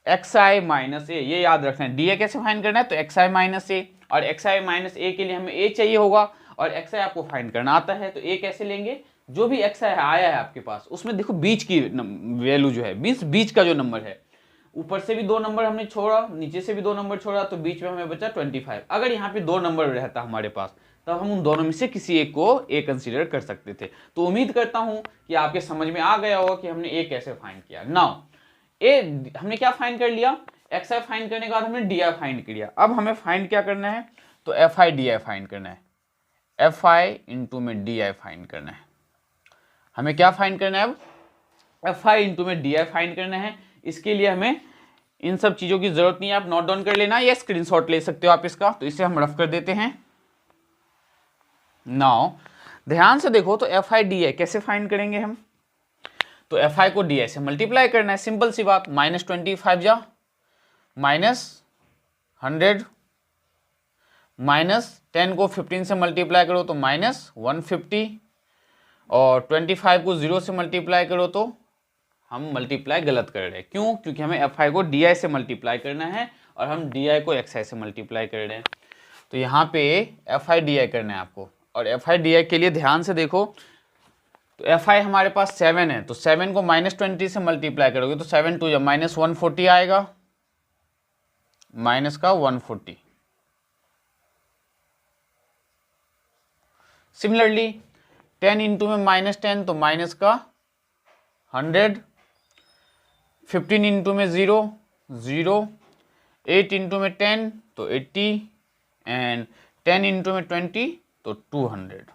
एक्स आई माइनस ए, ये याद रखना है। डी आई कैसे फाइंड करना है, तो एक्स आई माइनस ए, और एक्स आई माइनस ए के लिए हमें ए चाहिए होगा, और एक्स आई आपको फाइंड करना आता है, तो ए कैसे लेंगे, जो भी एक्स आई आया है आपके पास उसमें देखो बीच की वैल्यू जो है, मीन्स बीच का जो नंबर है, ऊपर से भी 2 नंबर हमने छोड़ा, नीचे से भी 2 नंबर छोड़ा, तो बीच में हमें बचा 25। अगर यहाँ पे 2 नंबर रहता हमारे पास तब हम उन दोनों में से किसी एक को ए कंसीडर कर सकते थे। तो उम्मीद करता हूं कि आपके समझ में आ गया होगा कि हमने ए कैसे फाइंड किया। नाउ ए हमने क्या फाइंड कर लिया, एक्स आई फाइंड करने के बाद हमने डी आई फाइंड किया। अब हमें फाइंड क्या करना है, तो F i d I find करना है, एफ आई इंटू में डी आई फाइंड करना है। हमें क्या फाइंड करना है, अब एफ आई इंटू में डी आई फाइंड करना है। इसके लिए हमें इन सब चीज़ों की जरूरत नहीं है, आप नोट डाउन कर लेना या स्क्रीनशॉट ले सकते हो आप इसका। तो इसे हम रफ कर देते हैं। नाउ ध्यान से देखो, तो एफ आई डी आई कैसे फाइंड करेंगे हम, तो एफ आई को डी आई से मल्टीप्लाई करना है, सिंपल सी बात, -25 जा -100, -10 को 15 से मल्टीप्लाई करो तो -150, और 25 को 0 से मल्टीप्लाई करो तो हम मल्टीप्लाई गलत कर रहे हैं। क्यों, क्योंकि हमें एफ आई को डी आई से मल्टीप्लाई करना है और हम डी आई को एक्स आई से मल्टीप्लाई कर रहे हैं। तो यहाँ पे एफ आई डी आई करना है आपको, और एफ आई डी आई के लिए ध्यान से देखो, तो एफ आई हमारे पास 7 है, तो 7 को -20 से मल्टीप्लाई करोगे तो 7 2 -140 आएगा, माइनस का 140। सिमिलरली 10 इंटू में -10 तो माइनस का 100, 15 इंटू में 0 0, 8 इंटू में 10 तो 80, एंड 10 इंटू में 20 तो 200।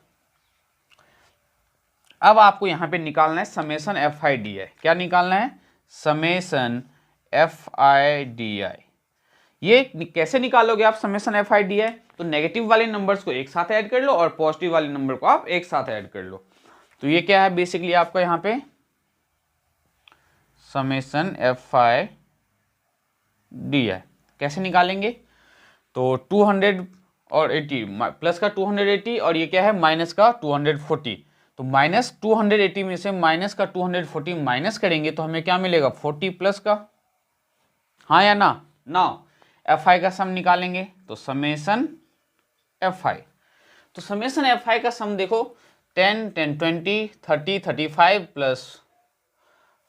अब आपको यहां पे निकालना है summation f i d i. क्या निकालना है, समेसन एफ आई डी आई। ये कैसे निकालोगे आप समेसन एफ आई डी आई, तो नेगेटिव वाले नंबर्स को एक साथ ऐड कर लो और पॉजिटिव वाले नंबर को आप एक साथ ऐड कर लो। तो ये क्या है बेसिकली आपका यहाँ पे समेसन एफ आई डी आई। कैसे निकालेंगे, तो 200 और 80 प्लस का 280, और ये क्या है माइनस का 240। तो -280 में से माइनस का 240 माइनस करेंगे तो हमें क्या मिलेगा, 40 प्लस का, हाँ या ना। नाउ एफ आई का सम निकालेंगे, तो समेसन एफ आई, तो समेसन एफ आई का सम देखो 10 10 20 30 35 प्लस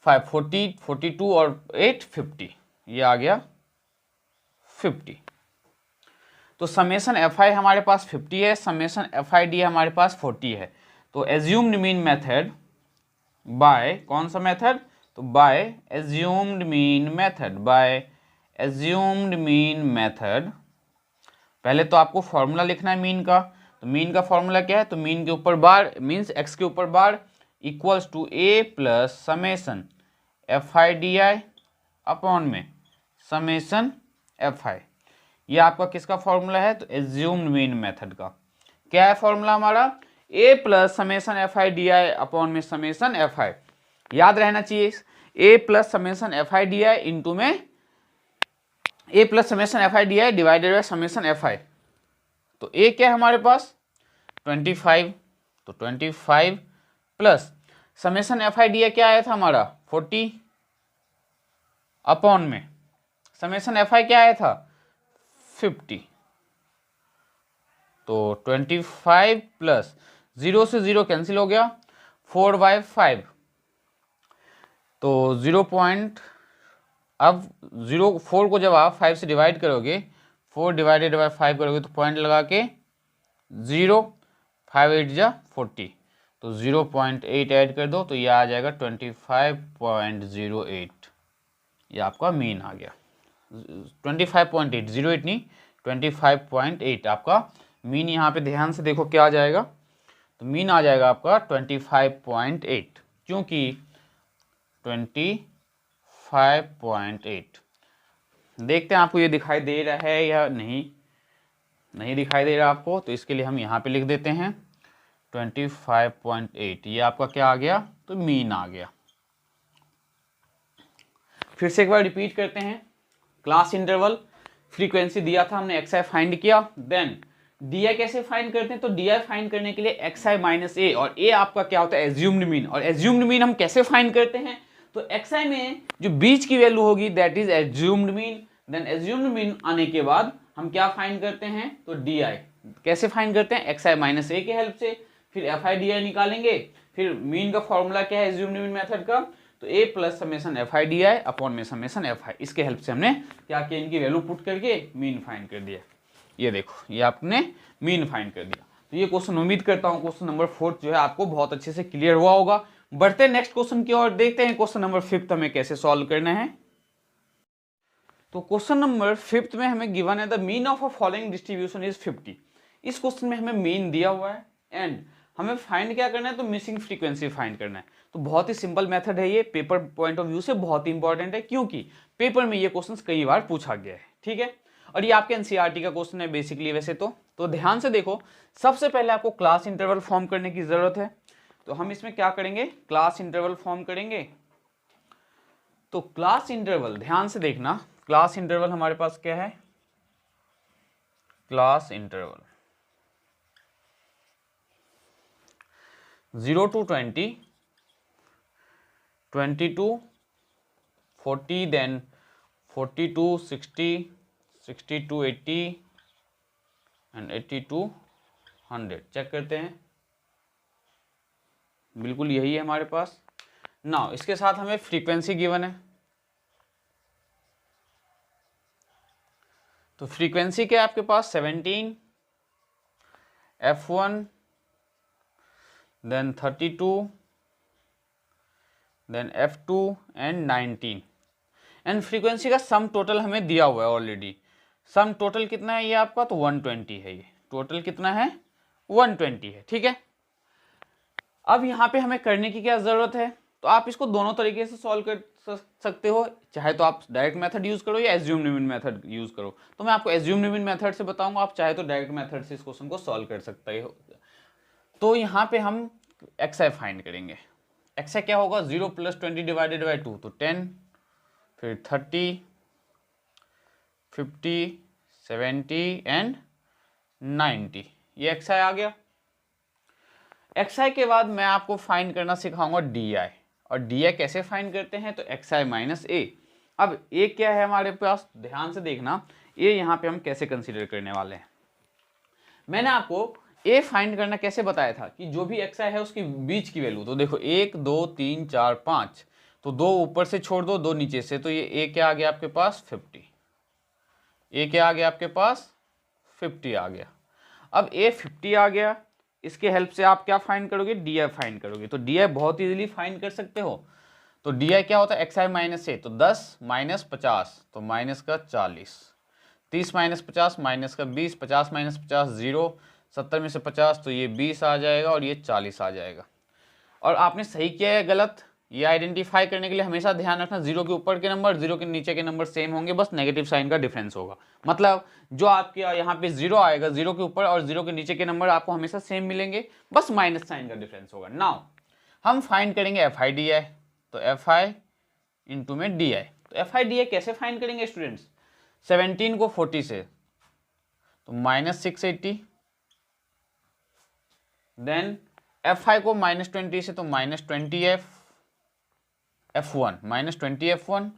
5 40 42 और 8 50, ये आ गया 50। तो समेसन एफ आई हमारे पास 50 है, समेसन एफ आई डी हमारे पास 40 है। तो एज्यूम्ड मीन मेथड बाय कौन सा मेथड, तो by assumed mean method, by assumed mean method. पहले तो आपको फॉर्मूला लिखना है मीन का, तो मीन का फॉर्मूला क्या है, तो मीन के ऊपर बार मीन्स एक्स के ऊपर bar equals to a plus summation f i d i upon में समेसन एफ आई। ये आपका किसका फॉर्मूला है, तो एज्यूम्ड मीन मेथड का। क्या है फॉर्मूला हमारा, a plus summation f i d i upon में समेसन एफ आई। याद रहना चाहिए, a plus summation f i d i into में a plus summation f i d i divided by summation f i. तो ए क्या है हमारे पास 25, तो 25 plus summation f i d i क्या आया था हमारा 40 अपॉन में समेसन एफ आई क्या आया था 50। तो 25 प्लस 0 से 0 कैंसिल हो गया, 4/5, तो 0 पॉइंट, अब 4 को जब आप 5 से डिवाइड करोगे, 4 डिवाइडेड बाय 5 करोगे तो पॉइंट लगा के 0, 5 8 जा 40, तो 0.8 ऐड कर दो तो ये आ जाएगा 25.08। ये आपका मीन आ गया 25.8, 08 नहीं 25.8 आपका मीन यहाँ पे ध्यान से देखो क्या आ जाएगा, तो मीन आ जाएगा आपका 25.8, क्योंकि 25.8। देखते हैं आपको ये दिखाई दे रहा है या नहीं, नहीं दिखाई दे रहा आपको, तो इसके लिए हम यहाँ पे लिख देते हैं 25.8। ये आपका क्या आ गया, तो मीन आ गया। फिर से एक बार रिपीट करते हैं, क्लास इंटरवल फ्रीक्वेंसी दिया था हमने, एक्स आई फाइंड किया, देन डी आई कैसे फाइंड करते हैं, तो डी आई फाइंड करने के लिए एक्स आई माइनस ए, और ए आपका क्या होता है, एज्यूम्ड मीन, और एज्यूम्ड मीन हम कैसे फाइंड करते हैं, तो एक्स आई में जो बीच की वैल्यू होगी that is assumed mean, then assumed mean आने के बाद हम क्या फाइंड करते हैं, तो डी आई कैसे फाइंड करते हैं, एक्स आई माइनस ए की हेल्प से, फिर एफ आई डी आई निकालेंगे, फिर मीन का फॉर्मूला क्या है एज्यूम्ड मीन मेथड का, तो a plus summation f i d i upon में समेसन एफ आई, इसके हेल्प से हमने क्या किया, इनकी वैल्यू पुट करके मीन फाइंड कर दिया। ये देखो ये आपने मीन फाइंड कर दिया। तो ये क्वेश्चन उम्मीद करता हूँ क्वेश्चन नंबर 4 जो है आपको बहुत अच्छे से क्लियर हुआ होगा। बढ़ते हैं नेक्स्ट क्वेश्चन की ओर, देखते हैं क्वेश्चन नंबर 5 हमें कैसे सॉल्व करना है। तो क्वेश्चन नंबर 5 में हमें गिवन है the mean of a following distribution is 50। इस क्वेश्चन में हमें मीन दिया हुआ है एंड हमें फाइंड क्या करना है, तो मिसिंग फ्रीक्वेंसी फाइंड करना है। तो बहुत ही सिंपल मेथड है ये, पेपर पॉइंट ऑफ व्यू से बहुत ही इंपॉर्टेंट है, क्योंकि पेपर में ये क्वेश्चन कई बार पूछा गया है, ठीक है। और ये आपके एनसीईआरटी का क्वेश्चन है बेसिकली वैसे तो ध्यान से देखो, सबसे पहले आपको क्लास इंटरवल फॉर्म करने की जरूरत है। तो हम इसमें क्या करेंगे, क्लास इंटरवल फॉर्म करेंगे। तो क्लास इंटरवल ध्यान से देखना, क्लास इंटरवल हमारे पास क्या है, class interval 0 to 20, 20 to 40, then 40 to 60, 60 to 80 and 80 to 100। Check करते हैं, बिल्कुल यही है हमारे पास। नाउ इसके साथ हमें फ्रीक्वेंसी गिवन है, तो फ्रीक्वेंसी क्या है आपके पास 17, F1, then 32, then F2 and 19। And frequency का सम टोटल हमें दिया हुआ है ऑलरेडी। सम टोटल कितना है ये आपका, तो 120 है। ये टोटल कितना है, 120 है, ठीक है। अब यहाँ पे हमें करने की क्या ज़रूरत है, तो आप इसको दोनों तरीके से सॉल्व कर सकते हो, चाहे तो आप डायरेक्ट मेथड यूज़ करो या एज्यूम निमिन मेथड यूज़ करो। तो मैं आपको एज्यूम निमिन मेथड से बताऊंगा, आप चाहे तो डायरेक्ट मेथड से इस क्वेश्चन को सॉल्व कर सकते हो। तो यहाँ पे हम एक्स आई फाइंड करेंगे। एक्स आई क्या होगा, 0 + 20 डिवाइडेड बाई 2, तो 10, फिर 30, 50, 70 एंड 90, ये एक्स आई आ गया। एक्स आई के बाद मैं आपको फाइंड करना सिखाऊंगा डी आई, और डी आई कैसे फाइंड करते हैं, तो एक्स आई माइनस ए। अब ए क्या है हमारे पास, ध्यान से देखना, ए यहाँ पे हम कैसे कंसीडर करने वाले हैं। मैंने आपको ए फाइंड करना कैसे बताया था कि जो भी एक्स आई है उसकी बीच की वैल्यू, तो देखो 1 2 3 4 5, तो 2 ऊपर से छोड़ दो, 2 नीचे से, तो ये ए क्या आ गया आपके पास 50। ए क्या आ गया आपके पास 50 आ गया। अब ए 50 आ गया, इसके हेल्प से आप क्या फाइंड करोगे, डी आई फाइंड करोगे। तो डी आई बहुत इजीली फाइंड कर सकते हो। तो डी आई क्या होता है, एक्स आई माइनस ए, तो 10 माइनस 50, तो माइनस का 40, 30 माइनस 50 माइनस का 20, 50 माइनस 50 0, 70 में से 50, तो ये 20 आ जाएगा और ये 40 आ जाएगा। और आपने सही किया है गलत, ये आइडेंटिफाई करने के लिए हमेशा ध्यान रखना, 0 के ऊपर के नंबर 0 के नीचे के नंबर सेम होंगे, बस नेगेटिव साइन का डिफरेंस होगा। मतलब जो आपके यहाँ पे 0 आएगा, 0 के ऊपर और 0 के नीचे के नंबर आपको हमेशा सेम मिलेंगे, बस माइनस साइन का डिफरेंस होगा। नाउ हम फाइंड करेंगे एफ आई डी आई, तो एफ आई इंटू में डी आई। तो एफ आई डी आई कैसे फाइंड करेंगे स्टूडेंट्स, 17 को 40 से, तो -680, देन एफ आई को -20 से, तो -20 F1, -20 F1,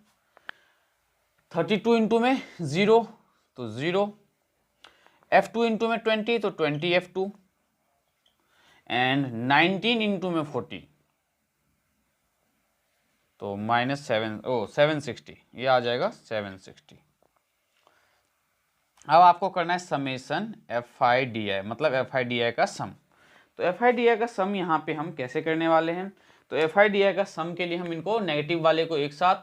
32 इंटू में 0, तो 0, F2 इंटू में 20, तो 20 F2, एंड 19 इंटू में 40, तो -760, ये आ जाएगा 760। अब आपको करना है समेसन एफ आई डी आई, मतलब एफ आई डी आई का सम। तो एफ आई डी आई का सम यहाँ पे हम कैसे करने वाले हैं, तो एफ आई डी आई का सम के लिए हम इनको नेगेटिव वाले को एक साथ,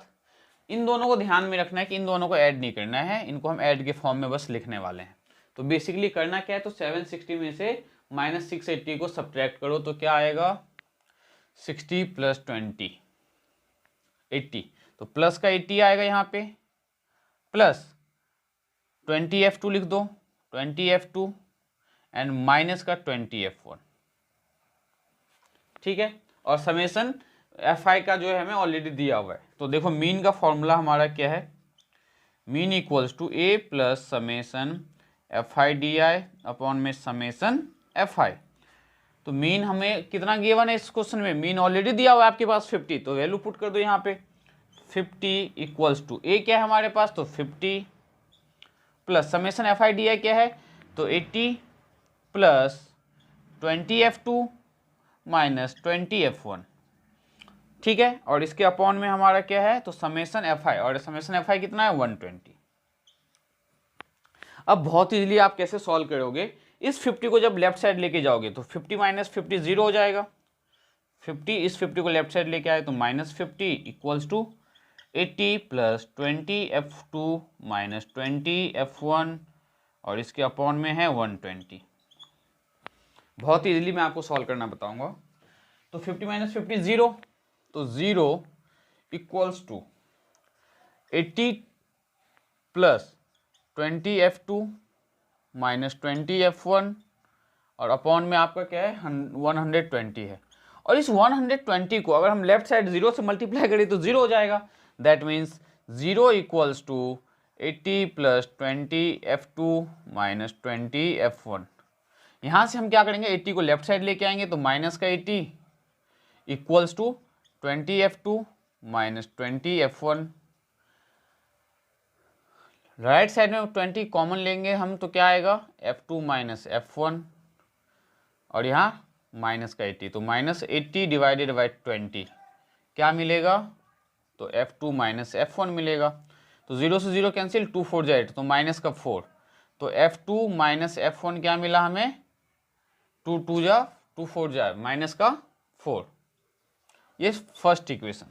इन दोनों को ध्यान में रखना है कि इन दोनों को ऐड नहीं करना है, इनको हम ऐड के फॉर्म में बस लिखने वाले हैं। तो बेसिकली करना क्या है, तो 760 में से -680 को सब्ट्रैक्ट करो तो क्या आएगा 60 + 20 80, तो प्लस का 80 आएगा यहाँ पे, प्लस 20F2 लिख दो 20F2 एंड माइनस का 20F1, ठीक है। और समेसन Fi का जो है हमें ऑलरेडी दिया हुआ है। तो देखो मीन का फॉर्मूला हमारा क्या है, mean equals to A plus summation Fi DI upon में समेसन Fi। तो मीन हमें कितना गिवन है इस क्वेश्चन में, मीन ऑलरेडी दिया हुआ है आपके पास 50, तो वैल्यू पुट कर दो यहाँ पे 50 इक्वल्स टू A क्या है हमारे पास, तो 50 प्लस समेसन Fi DI क्या है, तो 80 प्लस 20F2 माइनस 20F1, ठीक है। और इसके अपॉन में हमारा क्या है, तो समेसन Fi, और समेसन Fi कितना है 120। अब बहुत इजीली आप कैसे सॉल्व करोगे, इस 50 को जब लेफ्ट साइड लेके जाओगे तो 50 माइनस 50 0 हो जाएगा, 50 इस 50 को लेफ्ट साइड लेके आए तो -50 equals to 80 plus 20F2 minus 20F1, और इसके अपॉन में है 120। बहुत इजीली मैं आपको सॉल्व करना बताऊंगा। तो 50 माइनस 50 0, तो 0 equals to 80 plus 20F2 minus 20F1, और अपॉन में आपका क्या है 120 है। और इस 120 को अगर हम लेफ्ट साइड 0 से मल्टीप्लाई करें तो 0 हो जाएगा, that means 0 equals to 80 plus 20F2 minus 20F1। यहाँ से हम क्या करेंगे, 80 को लेफ्ट साइड लेके आएंगे तो माइनस का 80 equals to 20F2 minus 20F1। Right side में 20 कॉमन लेंगे हम तो क्या आएगा F2 माइनस F1, और यहाँ माइनस का 80, तो -80 डिवाइडेड बाई 20 क्या मिलेगा, तो F2 माइनस F1 मिलेगा। तो 0 से 0 कैंसिल, 2 4 जाए तो माइनस का 4, तो F2 माइनस F1 क्या मिला हमें, 2 2 जा 2 4 जाए माइनस का 4। ये first equation.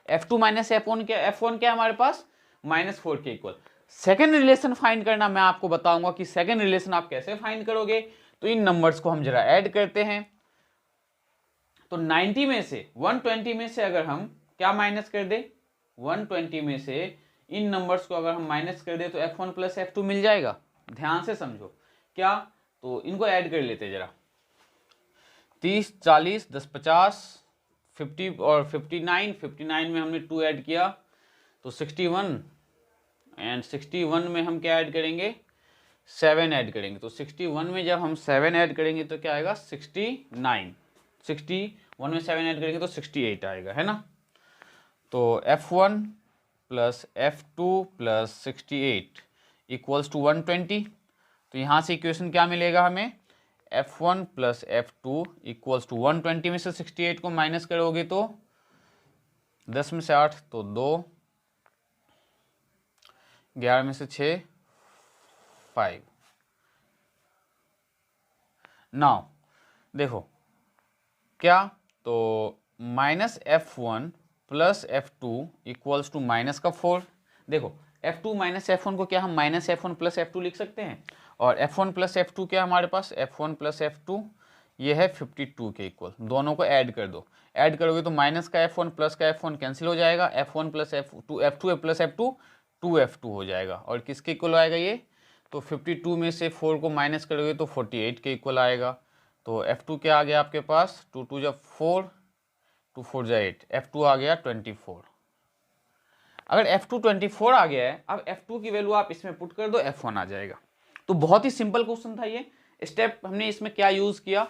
F2 minus F1 क्या है हमारे पास -4 के इक्वल। सेकेंड रिलेशन फाइंड करना मैं आपको बताऊंगा कि सेकेंड रिलेशन आप कैसे फाइंड करोगे। तो इन नंबर्स को हम जरा ऐड करते हैं। तो 90 में से 120 में से अगर हम क्या माइनस कर दे, 120 में से इन नंबर्स को अगर हम माइनस कर दे तो F1 प्लस F2 मिल जाएगा। ध्यान से समझो क्या, तो इनको ऐड कर लेते जरा, 30 40 10 50 50 और 59 में हमने 2 ऐड किया तो 61, एंड 61 में हम क्या ऐड करेंगे, 7 ऐड करेंगे। तो 61 में जब हम 7 ऐड करेंगे तो क्या आएगा 69, 61 में 7 ऐड करेंगे तो 68 आएगा, है ना। तो F1 plus F2 plus 68 equals to 120। तो यहाँ से इक्वेशन क्या मिलेगा हमें, F1 plus F2 equals to 120 में से 68 को माइनस करोगे तो 10 में से 8 तो 2, 11 में से 6 5। नाउ देखो क्या, तो -F1 plus F2 equals to minus का 4। देखो F2 माइनस F1 को क्या हम -F1 प्लस F2 लिख सकते हैं, और F1 प्लस F2 क्या हमारे पास, F1 प्लस F2 ये है 52 के इक्वल। दोनों को ऐड कर दो, ऐड करोगे तो माइनस का F1 प्लस का F1 कैंसिल हो जाएगा, F1 plus F2 plus F2 2F2 हो जाएगा। और किसके इक्वल आएगा ये, तो 52 में से 4 को माइनस करोगे तो 48 के इक्वल आएगा। तो F2 क्या आ गया आपके पास, 2 2 जा 4, 2 4 जा 8, F2 आ गया 24। अगर F2 24 आ गया है, अब F2 की वैल्यू आप इसमें पुट कर दो, F1 आ जाएगा। तो बहुत ही सिंपल क्वेश्चन था ये। स्टेप हमने इसमें क्या यूज किया,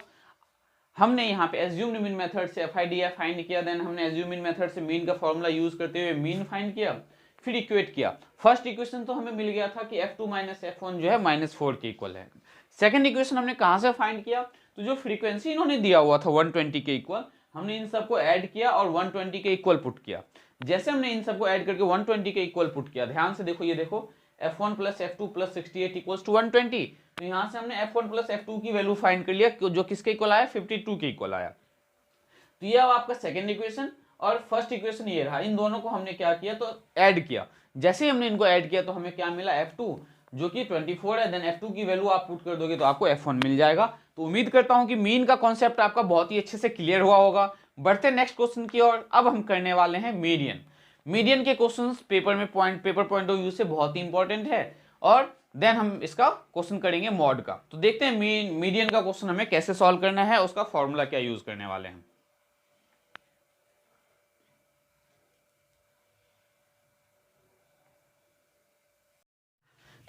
हमने यहाँ पे एज्यूम्ड मीन मेथड से FIDI फाइंड किया, देन हमने एज्यूम्ड मीन मेथड से मीन का फॉर्मूला यूज करते हुए मीन फाइंड किया, फिर इक्वेट किया। फर्स्ट इक्वेशन तो हमें मिल गया था कि F2 माइनस F1 जो है -4 के इक्वल है। सेकंड इक्वेशन हमने कहाँ से फाइंड किया, तो जो फ्रीक्वेंसी इन्होंने दिया हुआ था 120 के इक्वल, हमने इन सबको ऐड किया और 120 के इक्वल पुट किया। जैसे हमने इन सबको ऐड करके 120 के इक्वल पुट किया, ध्यान से देखो, ये देखो F1 plus F2 plus 68 equals to 120। तो यहाँ से हमने F1 प्लस F2 की वैल्यू फाइंड कर लिया, जो किसके इक्वल आया, 52 के इक्वल आया। तो ये अब आपका सेकेंड इक्वेशन और फर्स्ट इक्वेशन ये रहा। इन दोनों को हमने क्या किया, तो ऐड किया। जैसे ही हमने इनको ऐड किया तो हमें क्या मिला, F2 जो कि 24 है, देन F2 की वैल्यू आप पुट कर दोगे तो आपको F1 मिल जाएगा। तो उम्मीद करता हूं कि मीन का कॉन्सेप्ट आपका बहुत ही अच्छे से क्लियर हुआ होगा। बढ़ते नेक्स्ट क्वेश्चन की ओर। अब हम करने वाले हैं मीडियन। मीडियन के क्वेश्चंस पेपर में पेपर पॉइंट ऑफ व्यू से बहुत ही इंपॉर्टेंट है, और देन हम इसका क्वेश्चन करेंगे मॉड का। तो देखते हैं मीडियन का क्वेश्चन हमें कैसे सॉल्व करना है, उसका फॉर्मूला क्या यूज करने वाले हैं।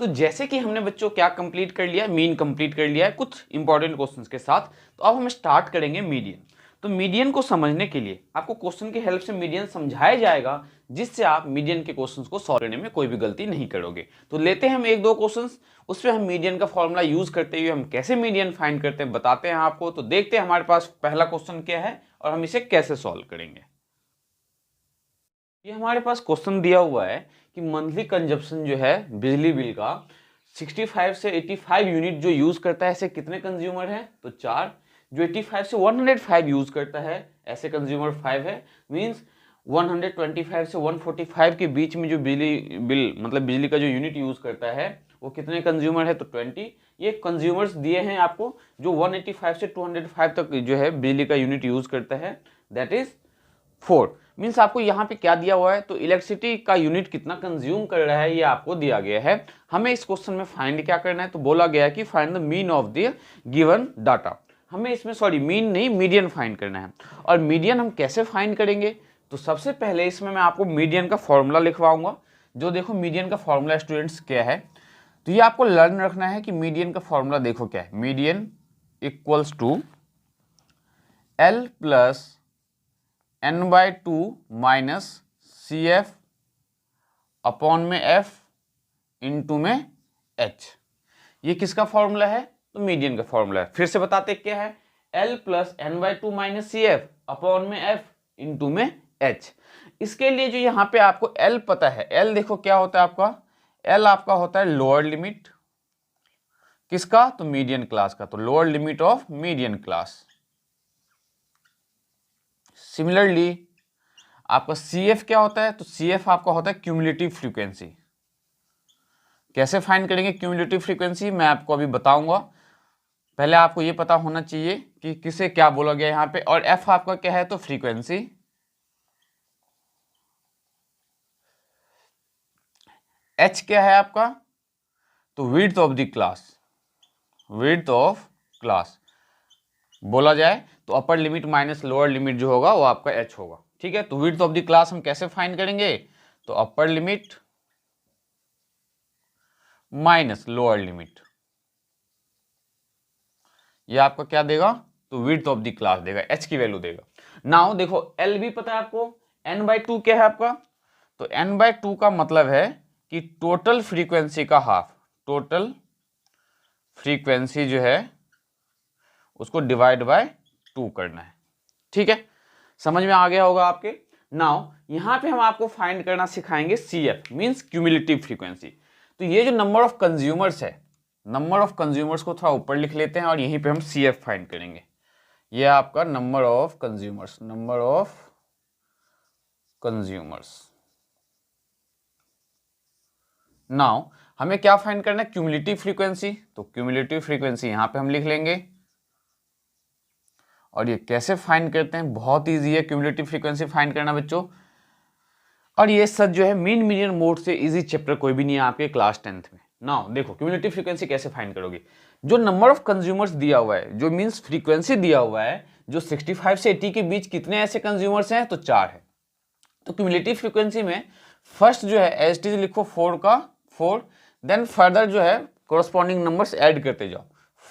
तो जैसे कि हमने बच्चों क्या कंप्लीट कर लिया, मीन कंप्लीट कर लिया है कुछ इंपॉर्टेंट क्वेश्चंस के साथ। तो अब हम स्टार्ट करेंगे मीडियन। तो मीडियन को समझने के लिए आपको क्वेश्चन की हेल्प से मीडियन समझाया जाएगा, जिससे आप मीडियन के क्वेश्चंस को सॉल्व करने में कोई भी गलती नहीं करोगे। तो लेते हैं हम एक दो क्वेश्चंस, उस पर हम मीडियन का फॉर्मूला यूज करते हुए हम कैसे मीडियन फाइंड करते हैं बताते हैं आपको। तो देखते हैं हमारे पास पहला क्वेश्चन क्या है और हम इसे कैसे सॉल्व करेंगे। ये हमारे पास क्वेश्चन दिया हुआ है कि मंथली कंजप्शन जो है बिजली बिल का 65 से 85 यूनिट जो यूज करता है, ऐसे कितने कंज्यूमर हैं? तो 4। जो 85 से 105 यूज करता है, ऐसे कंज्यूमर 5 है। मींस 125 से 145 के बीच में जो बिजली बिल मतलब बिजली का जो यूनिट यूज करता है वो कितने कंज्यूमर है? तो 20। ये कंज्यूमर्स दिए हैं आपको जो 185 से 205 तक जो है बिजली का यूनिट यूज करता है, दैट इज 4। मीन्स आपको यहाँ पे क्या दिया हुआ है, तो इलेक्ट्रिसिटी का यूनिट कितना कंज्यूम कर रहा है ये आपको दिया गया है। हमें इस क्वेश्चन में फाइंड क्या करना है, तो बोला गया है कि find the mean of the given data. हमें इसमें मीन नहीं मीडियन फाइंड करना है। और मीडियन हम कैसे फाइंड करेंगे, तो सबसे पहले इसमें मैं आपको मीडियन का फॉर्मूला लिखवाऊंगा। जो देखो मीडियन का फॉर्मूला स्टूडेंट्स क्या है, तो ये आपको लर्न रखना है कि मीडियन का फॉर्मूला देखो क्या है। Median equals to L plus n/2 minus CF upon में F इंटू में H। ये किसका फॉर्मूला है, तो मीडियन का फॉर्मूला है। फिर से बताते क्या है, L plus n/2 minus CF upon में F इंटू में H। इसके लिए जो यहाँ पे आपको L पता है, L देखो क्या होता है आपका, L आपका होता है लोअर लिमिट किसका, तो मीडियन क्लास का। तो lower limit of median class. Similarly आपका CF क्या होता है, तो CF आपका होता है क्यूमुलेटिव फ्रीक्वेंसी। कैसे फाइंड करेंगे क्यूमुलेटिव फ्रीक्वेंसी, मैं आपको अभी बताऊंगा। पहले आपको ये पता होना चाहिए कि किसे क्या बोला गया यहाँ पे। और F आपका क्या है, तो फ्रीक्वेंसी। H क्या है आपका, तो width of the class. Width of class बोला जाए तो upper limit minus lower limit जो होगा वो आपका H होगा। ठीक है, तो विड्थ ऑफ द क्लास हम कैसे फाइंड करेंगे, तो upper limit minus lower limit, ये आपका क्या देगा, तो विड्थ ऑफ द क्लास देगा, H की वैल्यू देगा। नाउ देखो L भी पता है आपको, n/2 क्या है आपका, तो n/2 का मतलब है कि टोटल फ्रीक्वेंसी का हाफ। टोटल फ्रीक्वेंसी जो है उसको डिवाइड बाय 2 करना है। ठीक है, समझ में आ गया होगा आपके। नाउ यहां पे हम आपको फाइंड करना सिखाएंगे CF मींस क्यूमुलेटिव फ्रीक्वेंसी। तो ये जो नंबर ऑफ कंज्यूमर्स है, नंबर ऑफ कंज्यूमर्स को थोड़ा ऊपर लिख लेते हैं और यहीं पे हम CF फाइंड करेंगे। ये आपका number of consumers, number of consumers. Now हमें क्या फाइंड करना है, क्यूमुलेटिव फ्रीक्वेंसी। तो क्यूमुलेटिव फ्रीक्वेंसी यहां पे हम लिख लेंगे। और ये कैसे फाइंड करते हैं, बहुत इजी है क्यूमुलेटिव फ्रीक्वेंसी फाइंड करना बच्चों। और ये सच जो है मीन मीडियन मोड से इजी चैप्टर कोई भी नहीं है आपके क्लास 10th में। नाउ देखो क्यूमुलेटिव फ्रीक्वेंसी कैसे फाइंड करोगे, जो नंबर ऑफ कंज्यूमर्स दिया हुआ है, जो मींस फ्रीक्वेंसी दिया हुआ है, जो 65 से 80 के बीच कितने ऐसे कंज्यूमर्स हैं, तो 4 है। तो क्यूमुलेटिव फ्रीक्वेंसी में फर्स्ट जो है एज इट इज लिखो 4 का 4, देन फर्दर जो है कोरस्पॉन्डिंग नंबर्स ऐड करते जाओ।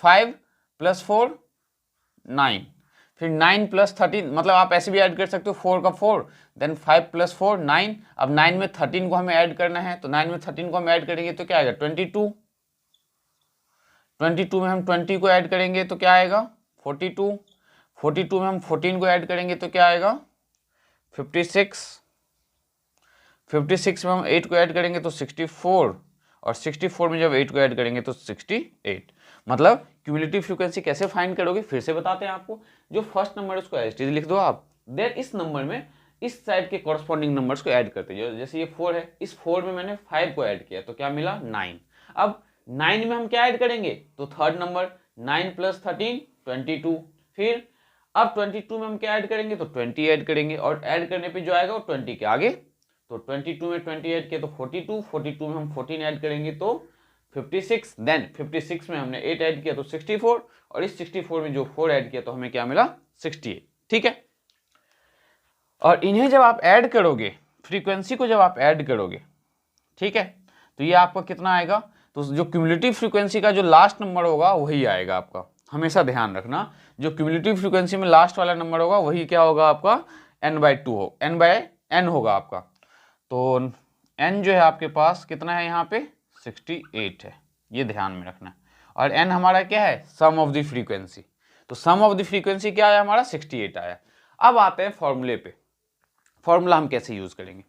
5 + 4 9, फिर 9 + 13, मतलब आप ऐसे भी ऐड कर सकते हो 4 का 4, देन 5 + 4 9। अब 9 में 13 को हमें ऐड करना है, तो 9 में 13 को हम ऐड करेंगे तो क्या आएगा 22। 22 में हम 20 को ऐड करेंगे तो क्या आएगा 42। 42 में हम 14 को ऐड करेंगे तो क्या आएगा 56। 56 में हम 8 को ऐड करेंगे तो 64, और 64 में जब 8 को ऐड करेंगे तो 68। मतलब क्यूमुलेटिव फ्रीक्वेंसी कैसे फाइंड करोगे, फिर से बताते हैं आपको। जो फर्स्ट नंबर है उसको एज इट इज लिख दो आप, देन इस नंबर में इस साइड के कॉरस्पॉन्डिंग नंबर्स को ऐड करते जाओ। जैसे ये 4 है, इस 4 में मैंने 5 को ऐड किया तो क्या मिला 9। अब 9 में हम क्या ऐड करेंगे, तो थर्ड नंबर 9 + 13 22। फिर अब 22 में हम क्या ऐड करेंगे, तो 20 ऐड करेंगे, और ऐड करने पे जो आएगा वो 20 के आगे, तो 22 में 20 ऐड किया तो 42, 42 में हम 14 ऐड करेंगे तो 56, देन 56 में हमने 8 ऐड किया तो 64, और इस 64 में जो 4 ऐड किया तो हमें क्या मिला, 68। ठीक है, और इन्हें जब आप ऐड करोगे, फ्रीक्वेंसी को जब आप ऐड करोगे, ठीक है, तो ये आपका कितना आएगा, तो जो क्यूमुलेटिव फ्रीक्वेंसी का जो लास्ट नंबर होगा वही आएगा आपका। हमेशा ध्यान रखना, जो क्यूमुलेटिव फ्रीक्वेंसी में लास्ट वाला नंबर होगा वही क्या होगा आपका, n/2 हो, n/n होगा आपका। तो n जो है आपके पास कितना है यहाँ पे, 68 है, ये ध्यान में रखना। और n हमारा क्या है, सम ऑफ द फ्रीक्वेंसी, तो सम ऑफ द फ्रीक्वेंसी क्या आया हमारा, 68 आया। अब आते हैं फॉर्मूले पे, फॉर्मूला हम कैसे यूज करेंगे।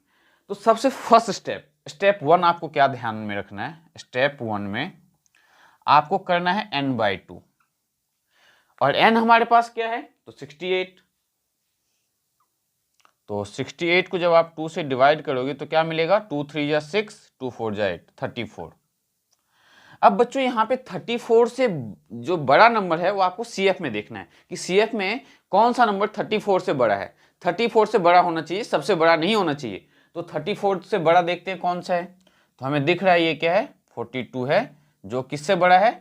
तो सबसे फर्स्ट स्टेप 1 आपको क्या ध्यान में रखना है, स्टेप 1 में आपको करना है n/2, और n हमारे पास क्या है, तो 68। तो 68 को जब आप 2 से डिवाइड करोगे तो क्या मिलेगा, 2 3 जा 6, 2 4 जा 8, 34। अब बच्चों यहाँ पे 34 से जो बड़ा नंबर है वो आपको CF में देखना है कि CF में कौन सा नंबर 34 से बड़ा है। 34 से बड़ा होना चाहिए, सबसे बड़ा नहीं होना चाहिए। तो 34 से बड़ा देखते हैं कौन सा है, तो हमें दिख रहा है ये क्या है, 42 है, जो किससे बड़ा है,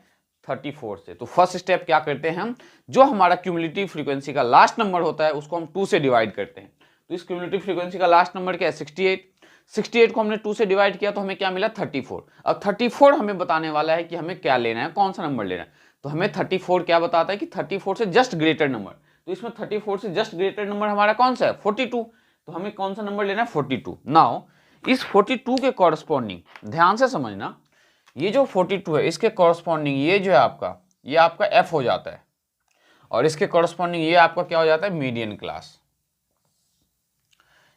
34 से। तो फर्स्ट स्टेप क्या करते हैं हम, जो हमारा क्यूमुलेटिव फ्रीक्वेंसी का लास्ट नंबर होता है उसको हम 2 से डिवाइड करते हैं। तो इस क्यूमुलेटिव फ्रीक्वेंसी का लास्ट नंबर क्या है, 68। 68 को हमने 2 से डिवाइड किया तो हमें क्या मिला, 34। अब 34 हमें बताने वाला है कि हमें क्या लेना है, कौन सा नंबर लेना है। तो हमें 34 क्या बताता है कि 34 से जस्ट ग्रेटर नंबर, तो इसमें 34 से जस्ट ग्रेटर नंबर हमारा कौन सा है, 42। तो हमें कौन सा नंबर लेना है, 42। नाउ इस 42 के कॉरस्पॉन्डिंग ध्यान से समझना, ये जो 42 है इसके कॉरस्पॉन्डिंग ये जो है आपका, ये आपका F हो जाता है, और इसके कॉरस्पॉन्डिंग ये आपका क्या हो जाता है, मीडियन क्लास।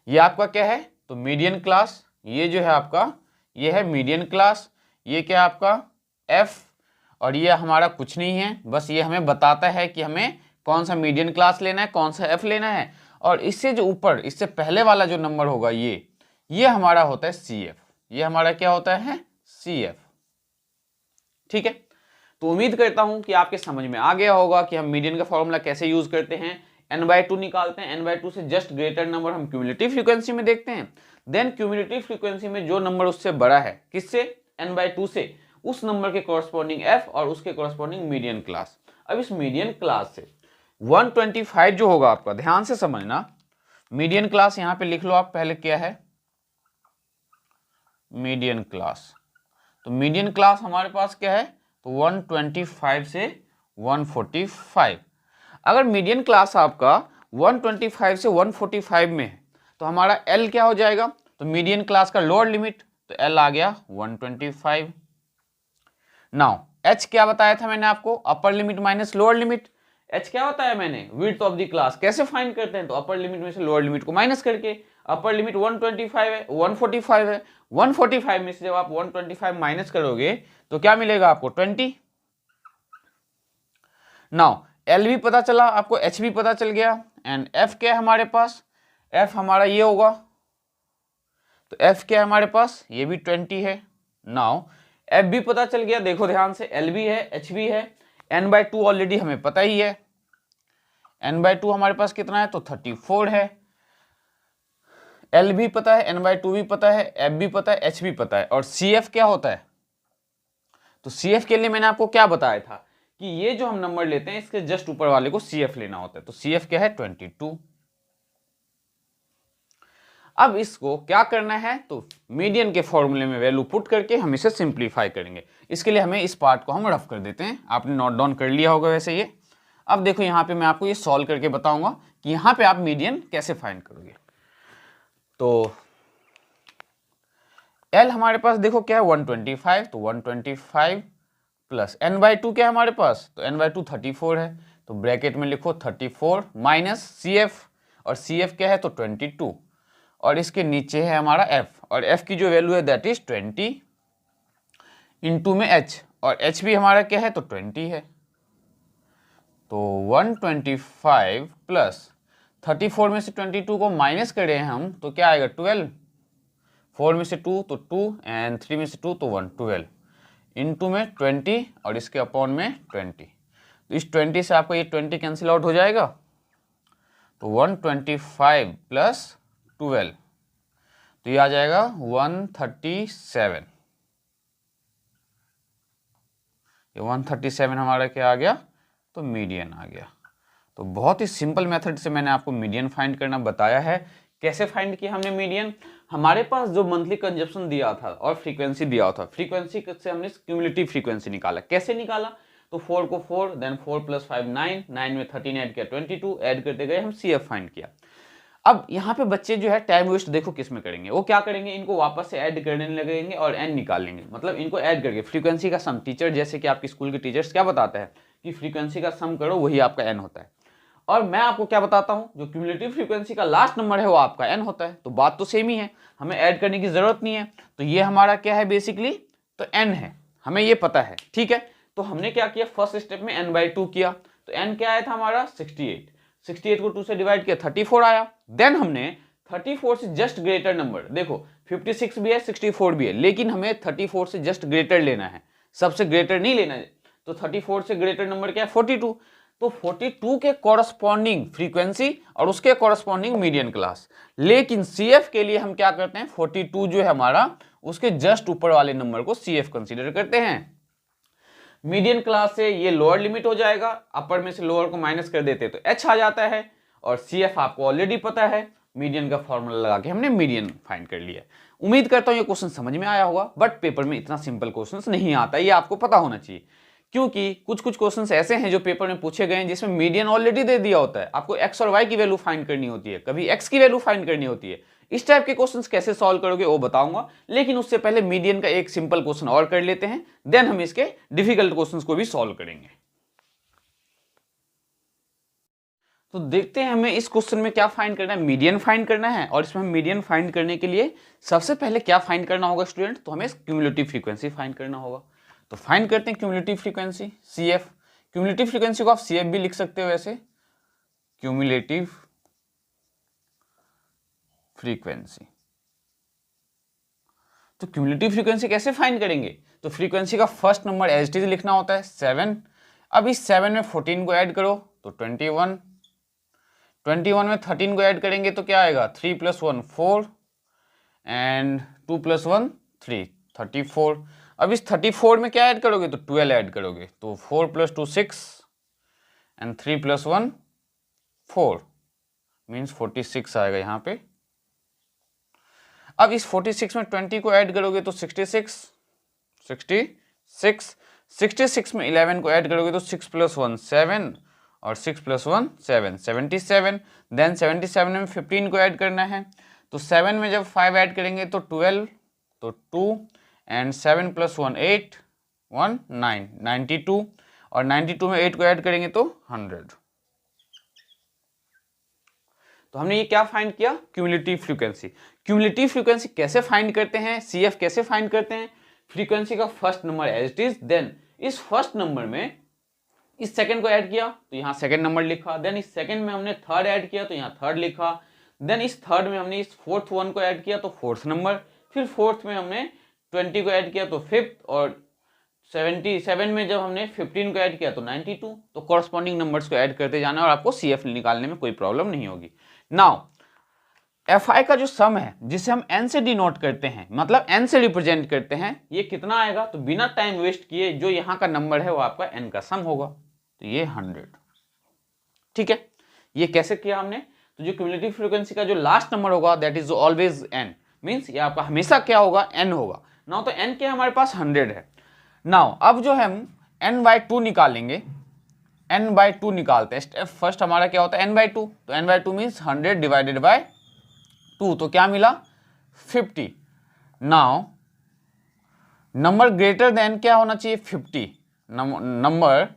ये आपका क्या है, तो मीडियन क्लास, ये जो है आपका ये है मीडियन क्लास, ये क्या आपका F, और ये हमारा कुछ नहीं है, बस ये हमें बताता है कि हमें कौन सा मीडियन क्लास लेना है, कौन सा F लेना है। और इससे जो ऊपर, इससे पहले वाला जो नंबर होगा ये हमारा होता है CF, ये हमारा क्या होता है, CF। ठीक है, तो उम्मीद करता हूं कि आपके समझ में आ गया होगा कि हम मीडियन का फॉर्मूला कैसे यूज करते हैं। n/2 निकालते हैं, n/2 से जस्ट ग्रेटर नंबर हम क्यूमुलेटिव फ्रीक्वेंसी में देखते हैं, देन क्यूमुलेटिव फ्रीक्वेंसी में जो नंबर उससे बड़ा है, किससे, n/2 से, उस नंबर के कॉरस्पॉन्डिंग F और उसके कॉरस्पॉन्डिंग मीडियन क्लास। अब इस मीडियन क्लास से 125 जो होगा आपका, ध्यान से समझना, मीडियन क्लास यहां पे लिख लो आप, पहले क्या है, मीडियन क्लास। तो मीडियन क्लास हमारे पास क्या है, तो 125 से 145। अगर मीडियन क्लास आपका 125 से 145 में है तो हमारा L क्या हो जाएगा, तो मीडियन क्लास का लोअर लिमिट, तो L आ गया 125। नाउ H क्या बताया था मैंने आपको, upper limit minus lower limit. H क्या बताया मैंने, विड्थ ऑफ द क्लास। कैसे फाइंड करते हैं, तो अपर लिमिट में से लोअर लिमिट को माइनस करके। अपर लिमिट 125 है, 145 है, 145 में से जब आप 125 माइनस करोगे तो क्या मिलेगा आपको, 20। नाउ L भी पता चला आपको, H भी पता चल गया, एंड F क्या है हमारे पास, F हमारा ये होगा, तो F क्या है हमारे पास, ये भी 20 है। नाउ F भी पता चल गया, देखो ध्यान से, L भी है, H भी है, n/2 ऑलरेडी हमें पता ही है, n/2 हमारे पास कितना है, तो 34 है। L भी पता है, n/2 भी पता है, F भी पता है, H भी पता है, और CF क्या होता है, तो CF के लिए मैंने आपको क्या बताया था कि ये जो हम नंबर लेते हैं इसके जस्ट ऊपर वाले को CF लेना होता है। तो CF क्या है, 22। अब इसको क्या करना है, तो मीडियन के फॉर्मूले में वैल्यू पुट करके हम इसे सिंप्लीफाई करेंगे। इसके लिए हमें इस पार्ट को हम रफ कर देते हैं, आपने नोट डाउन कर लिया होगा वैसे ये। अब देखो यहाँ पे मैं आपको ये सॉल्व करके बताऊंगा कि यहाँ पे आप मीडियन कैसे फाइंड करोगे। तो L हमारे पास देखो क्या है, 125, तो 125 प्लस n/2 क्या है हमारे पास, तो n/2 34 है, तो ब्रैकेट में लिखो 34 माइनस CF, और CF क्या है, तो 22, और इसके नीचे है हमारा F, और F की जो वैल्यू है दैट इज 20 इंटू में H, और H भी हमारा क्या है, तो 20 है। तो 125 प्लस 34 में से 22 को माइनस करें हम तो क्या आएगा, 12। 4 में से 2 तो 2, एंड 3 में से 2 तो 1, 12 इनटू में 20 और इसके अपॉन में 20। तो इस 20 से आपको ये 20 कैंसिल आउट हो जाएगा, तो 125 प्लस 12, तो ये आ जाएगा 137। ये 137 हमारा क्या आ गया, तो मीडियन आ गया। तो बहुत ही सिंपल मेथड से मैंने आपको मीडियन फाइंड करना बताया है। कैसे फाइंड किया हमने मीडियन, हमारे पास जो मंथली कंजप्शन दिया था और फ्रीक्वेंसी दिया था, फ्रीक्वेंसी से हमने क्यूमुलेटिव फ्रीक्वेंसी निकाला। कैसे निकाला, तो 4 को 4, देन 4 + 5 9, 9 में 13 ऐड किया 22, ऐड करते गए हम CF फाइंड किया। अब यहाँ पे बच्चे जो है टाइम वेस्ट देखो किस में करेंगे, वो क्या करेंगे, इनको वापस से ऐड करने लगेंगे और n निकाल लेंगे, मतलब इनको ऐड करके फ्रीक्वेंसी का सम, टीचर जैसे कि आपके स्कूल के टीचर्स क्या बताते हैं कि फ्रीक्वेंसी का सम करो वही आपका n होता है। और मैं आपको क्या बताता हूं, जो क्यूमुलेटिव फ्रीक्वेंसी का लास्ट नंबर है वो आपका n होता है। तो बात तो सेम ही है, हमें ऐड करने की जरूरत नहीं है। तो ये हमारा क्या है बेसिकली, तो n है, हमें ये पता है, ठीक है। तो हमने क्या किया, फर्स्ट स्टेप में n/2 किया, तो n क्या आया था हमारा 68, 68 को 2 से डिवाइड किया 34 आया। देन हमने 34 से जस्ट ग्रेटर नंबर, देखो 56 भी है 64 भी है, लेकिन हमें 34 से जस्ट ग्रेटर लेना है, सबसे ग्रेटर नहीं लेना है। तो 34 से ग्रेटर नंबर क्या है 42, तो 42 के कॉरस्पॉन्डिंग फ्रीक्वेंसी और उसके कॉरस्पॉन्डिंग मीडियन क्लास। लेकिन CF के लिए हम क्या करते हैं, 42 जो है हमारा, उसके जस्ट ऊपर वाले नंबर को CF कंसीडर करते हैं। मीडियन क्लास से ये लोअर लिमिट हो जाएगा, अपर में से लोअर को माइनस कर देते तो H आ जाता है, और CF आपको ऑलरेडी पता है, मीडियन का फॉर्मूला लगा के हमने मीडियन फाइंड कर लिया। उम्मीद करता हूं ये क्वेश्चन समझ में आया होगा, बट पेपर में इतना सिंपल क्वेश्चन नहीं आता, ये आपको पता होना चाहिए, क्योंकि कुछ कुछ क्वेश्चंस ऐसे हैं जो पेपर में पूछे गए हैं जिसमें मीडियन ऑलरेडी दे दिया होता है, आपको x और y की वैल्यू फाइंड करनी होती है, कभी x की वैल्यू फाइंड करनी होती है। इस टाइप के क्वेश्चंस कैसे सॉल्व करोगे वो बताऊंगा, लेकिन उससे पहले मीडियन का एक सिंपल क्वेश्चन और कर लेते हैं, देन हम इसके डिफिकल्ट क्वेश्चंस को भी सॉल्व करेंगे। तो देखते हैं हमें इस क्वेश्चन में क्या फाइंड करना है, मीडियन फाइंड करना है। और इसमें हम मीडियन फाइंड करने के लिए सबसे पहले क्या फाइंड करना होगा स्टूडेंट, तो हमें क्यूमुलेटिव फ्रीक्वेंसी फाइंड करना होगा। तो फाइंड करते हैं cumulative frequency CF। Cumulative frequency को आप CF भी लिख सकते हो वैसे, क्यूमुलेटिव फ्रीक्वेंसी। तो क्यूमुलेटिव फ्रीक्वेंसी कैसे फाइंड करेंगे, तो फ्रीक्वेंसी का first number as it is लिखना होता है 7। अब इस 7 में 14 को ऐड करो तो 21, 21 में 13 को ऐड करेंगे तो क्या आएगा, 3 + 1 4 एंड 2 + 1 3, 34। अब इस 34 में क्या ऐड करोगे, तो 12 ऐड करोगे, तो 4 + 2 6 एंड 3 + 1 4 मीन्स 46 आएगा यहाँ पे। अब इस 46 में 20 को ऐड करोगे तो 66, 66 में 11 को ऐड करोगे तो 6 + 1 7 और 6 + 1 7, 77। देन 77 में 15 को ऐड करना है, तो 7 में जब 5 ऐड करेंगे तो 12, तो 2 एंड 7 + 1 8 1 9, 92, और 92 में 8 को ऐड करेंगे तो 100। तो हमने ये क्या फाइंड किया, क्यूमुलेटिव फ्रीक्वेंसी। क्यूमुलेटिव फ्रीक्वेंसी कैसे फाइंड करते हैं, CF कैसे फाइंड करते हैं, फ्रीक्वेंसी का first number as it is, then इस फर्स्ट नंबर में इस सेकंड को ऐड किया तो यहाँ सेकंड नंबर लिखा, देन इस सेकंड में हमने थर्ड ऐड किया तो यहाँ थर्ड लिखा, देन इस थर्ड में हमने इस फोर्थ वन को ऐड किया तो फोर्थ नंबर, फिर फोर्थ में हमने 20 को ऐड किया तो फिफ्थ, और 77 में जब हमने 15 को ऐड किया तो 92। तो कॉरस्पॉन्डिंग नंबर्स को ऐड करते जाना और आपको CF निकालने में कोई प्रॉब्लम नहीं होगी। नाउ FI का जो सम है जिसे हम n से डिनोट करते हैं, मतलब n से रिप्रेजेंट करते हैं, ये कितना आएगा, तो बिना टाइम वेस्ट किए जो यहाँ का नंबर है वो आपका n का सम होगा, तो ये 100। ठीक है, ये कैसे किया हमने, तो जो क्यूमुलेटिव फ्रीक्वेंसी का जो लास्ट नंबर होगा that is always n, means ये आपका हमेशा क्या होगा, n होगा। नाउ तो n के हमारे पास 100 है। नाउ अब जो हम n/2 निकालेंगे, n/2 निकालते हैं, स्टेप फर्स्ट हमारा क्या होता है n/2, तो n/2 मीन्स 100 डिवाइडेड बाय 2, तो क्या मिला 50। नाउ नंबर ग्रेटर देन क्या होना चाहिए 50, नंबर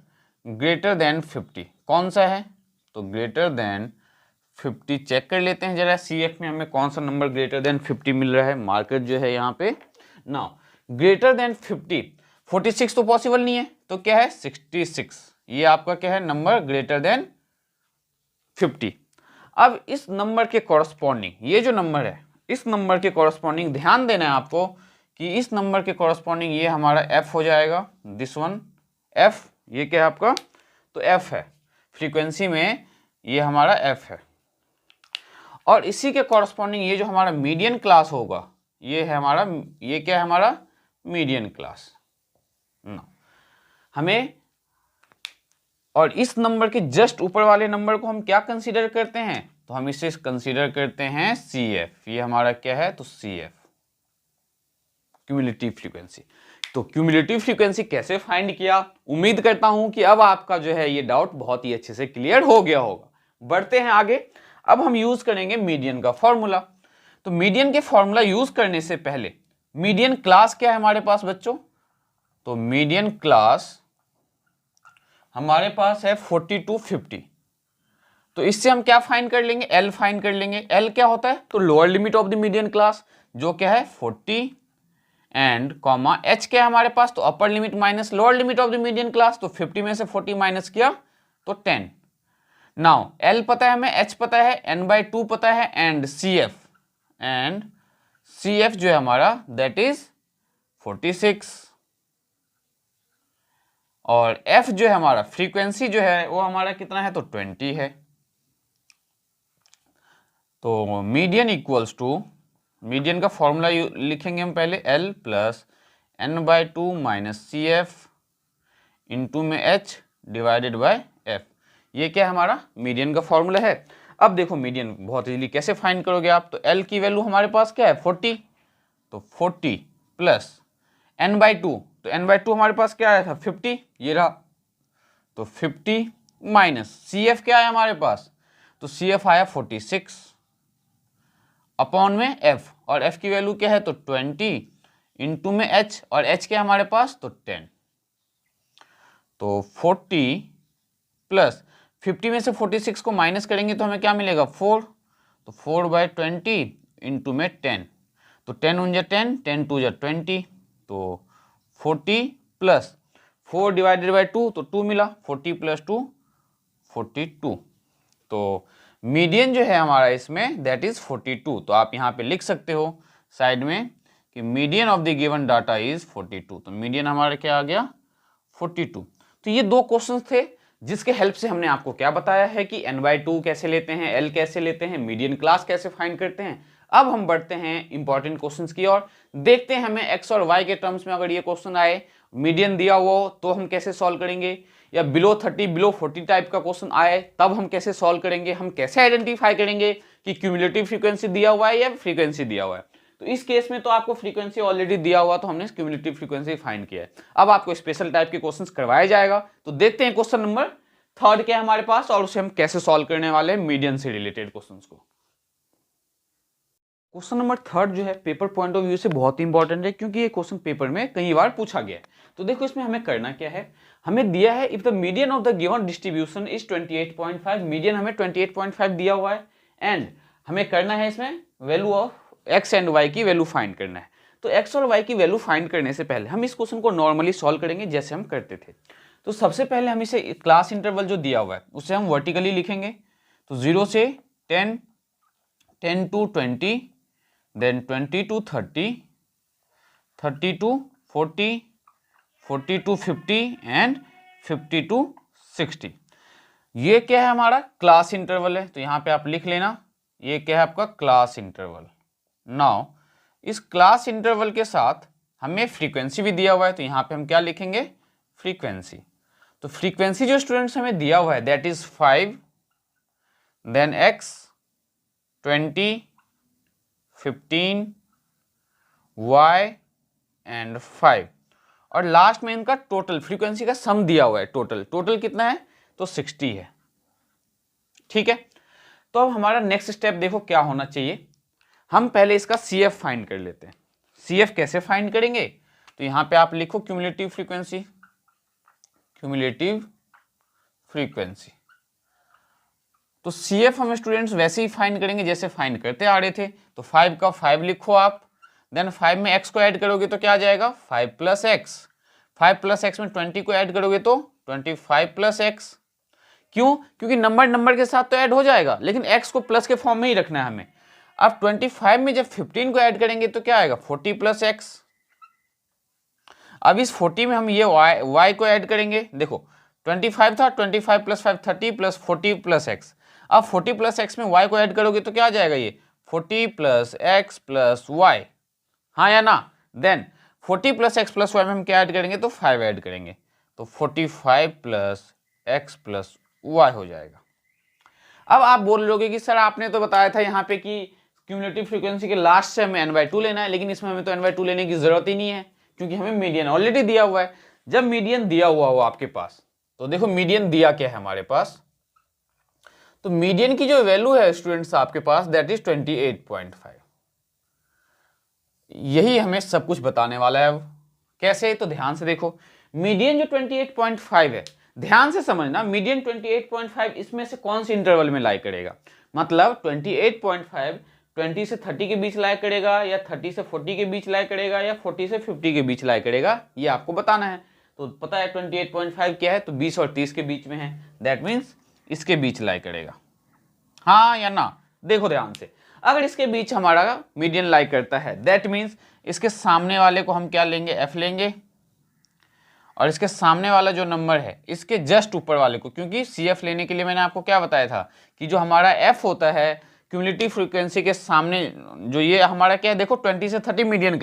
ग्रेटर देन 50 कौन सा है, तो ग्रेटर देन 50 चेक कर लेते हैं जरा CF में हमें कौन सा नंबर ग्रेटर देन 50 मिल रहा है, मार्कर जो है यहाँ पे। नाउ ग्रेटर देन 50, 46 तो पॉसिबल नहीं है, तो क्या है 66, ये आपका क्या है नंबर ग्रेटर देन 50। अब इस नंबर के कॉरस्पॉन्डिंग ये जो नंबर है, इस नंबर के कॉरस्पॉन्डिंग ध्यान देना है आपको कि इस नंबर के कॉरस्पॉन्डिंग ये हमारा f हो जाएगा, दिस वन f, ये क्या है आपका, तो f है, फ्रीक्वेंसी में ये हमारा f है। और इसी के कॉरस्पॉन्डिंग ये जो हमारा मीडियन क्लास होगा, ये है हमारा, ये क्या है हमारा मीडियन क्लास ना, हमें, और इस नंबर के जस्ट ऊपर वाले नंबर को हम क्या कंसीडर करते हैं, तो हम इसे कंसीडर करते हैं CF, ये हमारा क्या है, तो CF क्यूमुलेटिव फ्रीक्वेंसी। तो क्यूमुलेटिव फ्रीक्वेंसी कैसे फाइंड किया, उम्मीद करता हूं कि अब आपका जो है ये डाउट बहुत ही अच्छे से क्लियर हो गया होगा। बढ़ते हैं आगे, अब हम यूज करेंगे मीडियन का फॉर्मूला। तो मीडियन के फॉर्मूला यूज करने से पहले मीडियन क्लास क्या है हमारे पास बच्चों, तो मीडियन क्लास हमारे पास है 40 to 50। तो इससे हम क्या फाइंड कर लेंगे, L फाइंड कर लेंगे। L क्या होता है, तो lower limit of the median class, जो क्या है 40 एंड कॉमा H क्या है हमारे पास, तो upper limit minus lower limit of the median class, तो 50 में से 40 माइनस किया तो 10। नाउ L पता है हमें, H पता है, n/2 पता है, एंड CF जो है हमारा दैट इज 46, और F जो है हमारा फ्रीक्वेंसी जो है वो हमारा कितना है, तो 20 है। तो मीडियन इक्वल्स टू, मीडियन का फॉर्मूला लिखेंगे हम पहले, L plus n/2 minus CF into में H डिवाइडेड बाय F। ये क्या हमारा मीडियन का फॉर्मूला है। अब देखो मीडियन बहुत इजीली कैसे फाइंड करोगे आप, तो L की वैल्यू हमारे पास क्या है 40, तो 40 प्लस n/2, तो n/2 हमारे पास क्या आया था 50, ये रहा, तो 50 माइनस CF क्या है हमारे पास, तो CF आया 46 अपॉन में F, और F की वैल्यू क्या है, तो 20 इंटू में H, और H क्या है हमारे पास, तो 10। तो 40 प्लस 50 में से 46 को माइनस करेंगे तो हमें क्या मिलेगा 4, तो 4/20 इंटू में 10, तो 10 1 10, 10 2 20, तो 40 प्लस 4 डिवाइडेड बाई 2, तो 2 मिला, 40 प्लस 2 42। तो मीडियन जो है हमारा इसमें दैट इज 42। तो आप यहाँ पे लिख सकते हो साइड में कि median of the given data is 42। तो मीडियन हमारा क्या आ गया 42। तो ये दो क्वेश्चंस थे जिसके हेल्प से हमने आपको क्या बताया है कि n/2 कैसे लेते हैं, L कैसे लेते हैं, मीडियन क्लास कैसे फाइंड करते हैं। अब हम बढ़ते हैं इंपॉर्टेंट क्वेश्चंस की ओर, देखते हैं हमें x और y के टर्म्स में अगर ये क्वेश्चन आए, मीडियन दिया हुआ हो तो हम कैसे सॉल्व करेंगे, या बिलो 30 बिलो 40 टाइप का क्वेश्चन आए तब हम कैसे सॉल्व करेंगे, हम कैसे आइडेंटिफाई करेंगे कि क्यूमुलेटिव फ्रीक्वेंसी दिया हुआ है या फ्रीक्वेंसी दिया हुआ है। तो इस केस में तो आपको फ्रीक्वेंसी ऑलरेडी दिया हुआ, तो हमने क्यूमुलेटिव फ्रीक्वेंसी फाइंड किया है। अब आपको स्पेशल टाइप के क्वेश्चंस करवाया जाएगा। तो देखते हैं क्वेश्चन नंबर 3 क्या है हमारे पास और उसे हम कैसे सॉल्व करने वाले हैं मीडियन से रिलेटेड क्वेश्चंस को। क्वेश्चन नंबर 3 जो है पेपर पॉइंट ऑफ व्यू से बहुत ही इंपॉर्टेंट है, क्योंकि ये क्वेश्चन पेपर में कई बार पूछा गया है। तो देखो इसमें हमें करना क्या है, हमें दिया है if the median of the given distribution is 28.5, median हमें 28.5 दिया हुआ है, एंड हमें करना है इसमें value of x and y की वैल्यू फाइंड करना है। तो x और y की वैल्यू फाइंड करने से पहले हम इस क्वेश्चन को नॉर्मली सॉल्व करेंगे जैसे हम करते थे। तो सबसे पहले हम इसे क्लास इंटरवल जो दिया हुआ है उसे हम वर्टिकली लिखेंगे। तो 0 से 10, 10 to 20, then 20 to 30, 30 to 40, 40 to 50 and 50 to 60। ये क्या है हमारा क्लास इंटरवल है, तो यहाँ पे आप लिख लेना ये क्या है आपका क्लास इंटरवल। नाउ इस क्लास इंटरवल के साथ हमें फ्रीक्वेंसी भी दिया हुआ है, तो यहाँ पे हम क्या लिखेंगे फ्रीक्वेंसी। तो फ्रीक्वेंसी जो स्टूडेंट्स हमें दिया हुआ है that is 5, then x 20, 15, y and 5, और लास्ट में इनका टोटल फ्रीक्वेंसी का सम दिया हुआ है। टोटल कितना है, तो 60 है। ठीक है, तो अब हमारा नेक्स्ट स्टेप देखो क्या होना चाहिए, हम पहले इसका CF फाइंड कर लेते हैं। CF कैसे फाइंड करेंगे, तो यहां पे आप लिखो क्यूमुलेटिव फ्रीक्वेंसी, क्यूमुलेटिव फ्रीक्वेंसी। तो CF हम स्टूडेंट्स वैसे ही फाइंड करेंगे जैसे फाइंड करते आ रहे थे। तो 5 का 5 लिखो आप, देन 5 में x को ऐड करोगे तो क्या आ जाएगा 5 प्लस एक्स, 5 प्लस एक्स में 20 को ऐड करोगे तो 25 प्लस एक्स। क्यों, क्योंकि नंबर के साथ तो ऐड हो जाएगा, लेकिन x को प्लस के फॉर्म में ही रखना है हमें। अब 25 में जब 15 को ऐड करेंगे तो क्या आएगा 40 प्लस एक्स, अब इस 40 में हम ये y को ऐड करेंगे। देखो 25 था, 25 प्लस 5 30 प्लस 40 प्लस x। अब 40 प्लस x में y को ऐड करोगे तो क्या आ जाएगा, ये 40 प्लस x प्लस y, हाँ या ना। Then 40 plus x plus y में हम क्या ऐड करेंगे, तो 5 ऐड करेंगे, तो 45 प्लस x प्लस y हो जाएगा। अब आप बोल रहे कि सर आपने तो बताया था यहाँ पे कि क्यूमुलेटिव फ्रीक्वेंसी के लास्ट से हमें n/2 लेना है, लेकिन इसमें हमें तो n/2 लेने की जरूरत ही नहीं है क्योंकि हमें मीडियन ऑलरेडी दिया हुआ है। जब मीडियन दिया हुआ हो आपके पास, तो देखो मीडियन दिया क्या है हमारे पास, तो मीडियन की जो वैल्यू है स्टूडेंट्स आपके पास दैट इज 28.5। यही हमें सब कुछ बताने वाला है। अब कैसे, तो ध्यान से देखो, मीडियन जो 28.5 है, ध्यान से समझना, मीडियन 28.5 इसमें से कौन सी इंटरवल में लाई करेगा, मतलब 28.5 20 से 30 के बीच लाई करेगा या 30 से 40 के बीच लाई करेगा या 40 से 50 के बीच लाई करेगा, ये आपको बताना है। तो पता है 28.5 क्या है, तो 20 और 30 के बीच में है, दैट मीन्स इसके बीच लाई करेगा, हाँ या ना। देखो ध्यान से, अगर इसके बीच हमारा मीडियन लाई करता है दैट मीन्स इसके सामने वाले को हम क्या लेंगे, f लेंगे, और इसके सामने वाला जो नंबर है इसके जस्ट ऊपर वाले को, क्योंकि CF लेने के लिए मैंने आपको क्या बताया था कि जो हमारा f होता है क्यूमुलेटिव फ्रीक्वेंसी के सामने, जो ये हमारा क्या है, देखो 20 से 30 मीडियन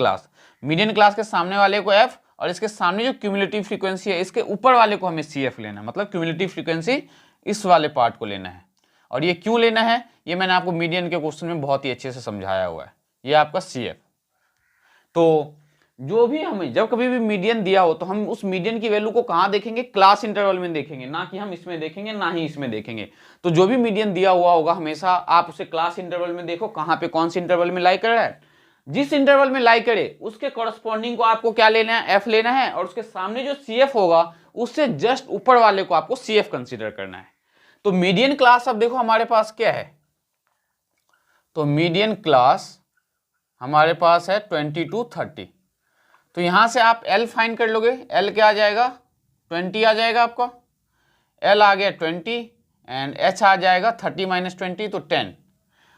क्लास के सामने वाले को f, और इसके सामने जो क्यूमुलेटिव फ्रीक्वेंसी है इसके ऊपर वाले को हमें CF लेना है, मतलब क्यूमुलेटिव फ्रीक्वेंसी इस वाले पार्ट को लेना है। और ये क्यों लेना है, ये मैंने आपको मीडियन के क्वेश्चन में बहुत ही अच्छे से समझाया हुआ है, ये आपका CF। तो जो भी हमें जब कभी भी मीडियन दिया हो तो हम उस मीडियन की वैल्यू को कहाँ देखेंगे, क्लास इंटरवल में देखेंगे, ना कि हम इसमें देखेंगे ना ही इसमें देखेंगे। तो जो भी मीडियन दिया हुआ होगा हमेशा आप उसे क्लास इंटरवल में देखो, कहाँ पे कौन सी इंटरवल में लाई कर रहा है, जिस इंटरवल में लाई करे उसके कॉरस्पॉन्डिंग को आपको क्या लेना है, f लेना है, और उसके सामने जो CF होगा उससे जस्ट ऊपर वाले को आपको CF कंसिडर करना है। तो मीडियन क्लास अब देखो हमारे पास क्या है, तो मीडियन क्लास हमारे पास है 20 to 30। तो यहां से आप L फाइंड कर लोगे, L क्या आ जाएगा, 20 आ जाएगा आपका, L आ गया 20 एंड H आ जाएगा 30 माइनस 20 तो 10।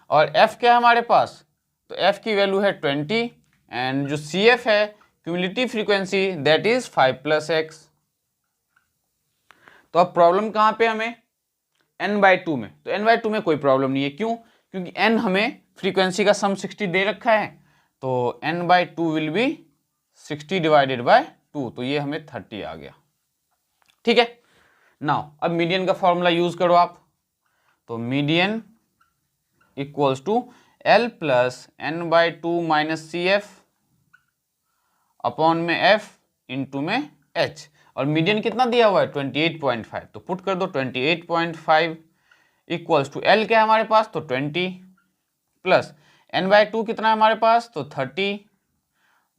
और F क्या है हमारे पास, तो F की वैल्यू है 20 एंड जो CF है cumulative frequency that is 5 plus x। तो अब प्रॉब्लम कहां पे हमें, n/2 में, तो n/2 में कोई प्रॉब्लम नहीं है, क्यों, क्योंकि n हमें फ्रीक्वेंसी का सम 60 दे रखा है, तो n/2 will be 60 divided by 2, तो ये हमें 30 आ गया, ठीक है। नाउ अब मीडियन का फॉर्मूला यूज करो आप, तो median equals to L plus n/2 minus CF upon में F इंटू में H, और मीडियन कितना दिया हुआ है 28.5, तो पुट कर दो 28.5 इक्वल्स टू L क्या है हमारे पास, तो 20 प्लस n/2 कितना है हमारे पास, तो 30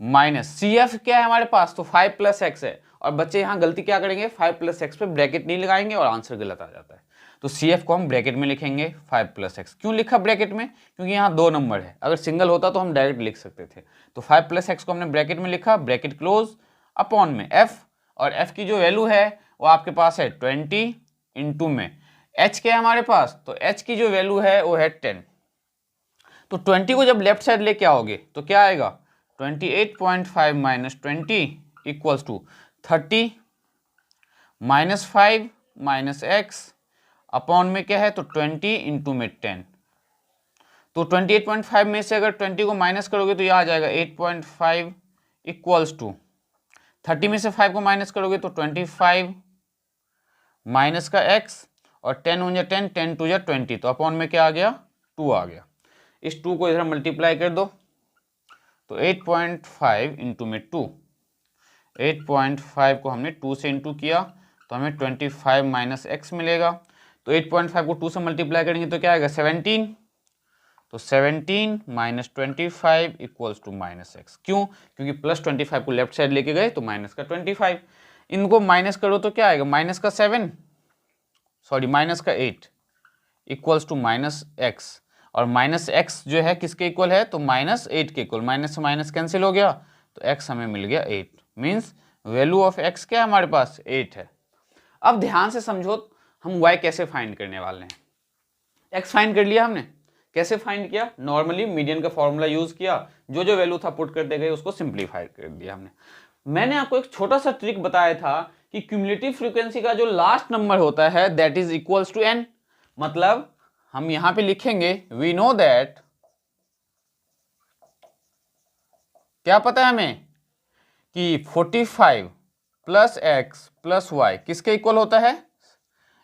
माइनस CF क्या है हमारे पास, तो 5 प्लस x है। और बच्चे यहाँ गलती क्या करेंगे, 5 प्लस x पे ब्रैकेट नहीं लगाएंगे और आंसर गलत आ जाता है। तो CF को हम ब्रैकेट में लिखेंगे 5 प्लस x। क्यों लिखा ब्रैकेट में, क्योंकि यहाँ दो नंबर है, अगर सिंगल होता तो हम डायरेक्ट लिख सकते थे। तो 5 प्लस x को हमने ब्रैकेट में लिखा, ब्रैकेट क्लोज, अपॉन में f, और f की जो वैल्यू है वो आपके पास है 20 इंटू में h क्या है हमारे पास, तो h की जो वैल्यू है वो है 10। तो 20 को जब लेफ्ट साइड लेके आओगे तो क्या आएगा, 28.5 minus 20 equals to 30 minus 5 minus x upon में क्या है, तो 20 इंटू में 10। तो 28.5 में से अगर 20 को माइनस करोगे तो यह आ जाएगा 8.5 इक्वल्स टू 30 में से 5 को माइनस करोगे तो 25 माइनस का x, और 10 हो जाए 10, 10 टू जा 20, तो अपॉन में क्या आ गया, 2 आ गया। इस 2 को इधर मल्टीप्लाई कर दो, तो 8.5 इंटू में 2, 8.5 को हमने 2 से इंटू किया तो हमें 25 माइनस x मिलेगा। तो 8.5 को 2 से मल्टीप्लाई करेंगे तो क्या आएगा 17, तो 17 minus 25 equals to minus x। क्यों, क्योंकि प्लस 25 को लेफ्ट साइड लेके गए तो माइनस का 25, इनको माइनस करो तो क्या आएगा, माइनस का 7, सॉरी माइनस का 8 इक्वल्स टू माइनस x। और माइनस x जो है किसके इक्वल है, तो माइनस 8 के इक्वल, माइनस से माइनस कैंसिल हो गया तो x हमें मिल गया 8, मीन्स वैल्यू ऑफ x क्या है हमारे पास 8 है। अब ध्यान से समझो हम y कैसे फाइंड करने वाले हैं, x फाइंड कर लिया हमने, कैसे फाइंड किया, नॉर्मली मीडियन का फॉर्मूला यूज किया, जो जो वैल्यू था पुट करते गए उसको सिंप्लीफाई कर दिया हमने। मैंने आपको एक छोटा सा ट्रिक बताया था कि क्यूमुलेटिव फ्रीक्वेंसी का जो लास्ट नंबर होता है that is equals to n। मतलब हम यहां पे लिखेंगे वी नो दैट, क्या पता है हमें कि 45 प्लस एक्स प्लस वाई किसके इक्वल होता है,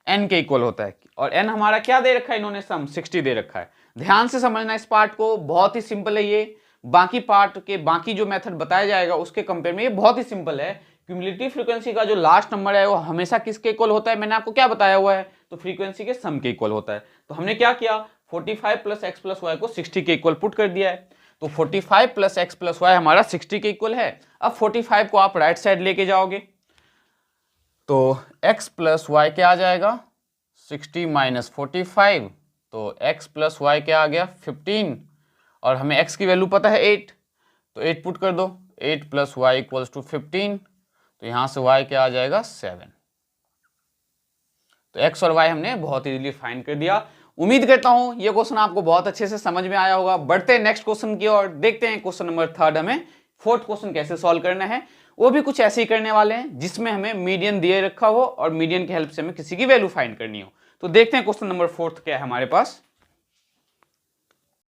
n के इक्वल होता है। और n हमारा क्या दे रखा है इन्होंने, सम 60 दे रखा है। ध्यान से समझना इस पार्ट को, बहुत ही सिंपल है ये। बाकी पार्ट के बाकी जो मेथड बताया जाएगा उसके कंपेयर में ये बहुत ही सिंपल है। क्यूमुलेटिव फ्रीक्वेंसी का जो लास्ट नंबर है वो हमेशा किसके इक्वल होता है, मैंने आपको क्या बताया हुआ है, तो फ्रीक्वेंसी के सम के इक्वल होता है। तो हमने क्या किया, 45 प्लस एक्स प्लस वाई को 60 के इक्वल पुट कर दिया है। तो 45 प्लस एक्स प्लस वाई हमारा 60 के इक्वल है। अब 45 को आप राइट साइड लेके जाओगे तो x प्लस वाई क्या आ जाएगा, 60 माइनस 45, तो x प्लस वाई क्या आ गया 15, और हमें x की वैल्यू पता है 8, तो 8 पुट कर दो, 8 प्लस वाई इक्वल्स टू 15, तो यहां से y क्या आ जाएगा 7। तो x और y हमने बहुत इजीली फाइंड कर दिया। उम्मीद करता हूं ये क्वेश्चन आपको बहुत अच्छे से समझ में आया होगा। बढ़ते हैं नेक्स्ट क्वेश्चन की ओर, देखते हैं क्वेश्चन नंबर 3 हमें फोर्थ क्वेश्चन कैसे सॉल्व करना है। वो भी कुछ ऐसे ही करने वाले हैं जिसमें हमें मीडियन दिए रखा हो और मीडियन की हेल्प से हमें किसी की वैल्यू फाइंड करनी हो। तो देखते हैं क्वेश्चन नंबर 4 क्या है हमारे पास।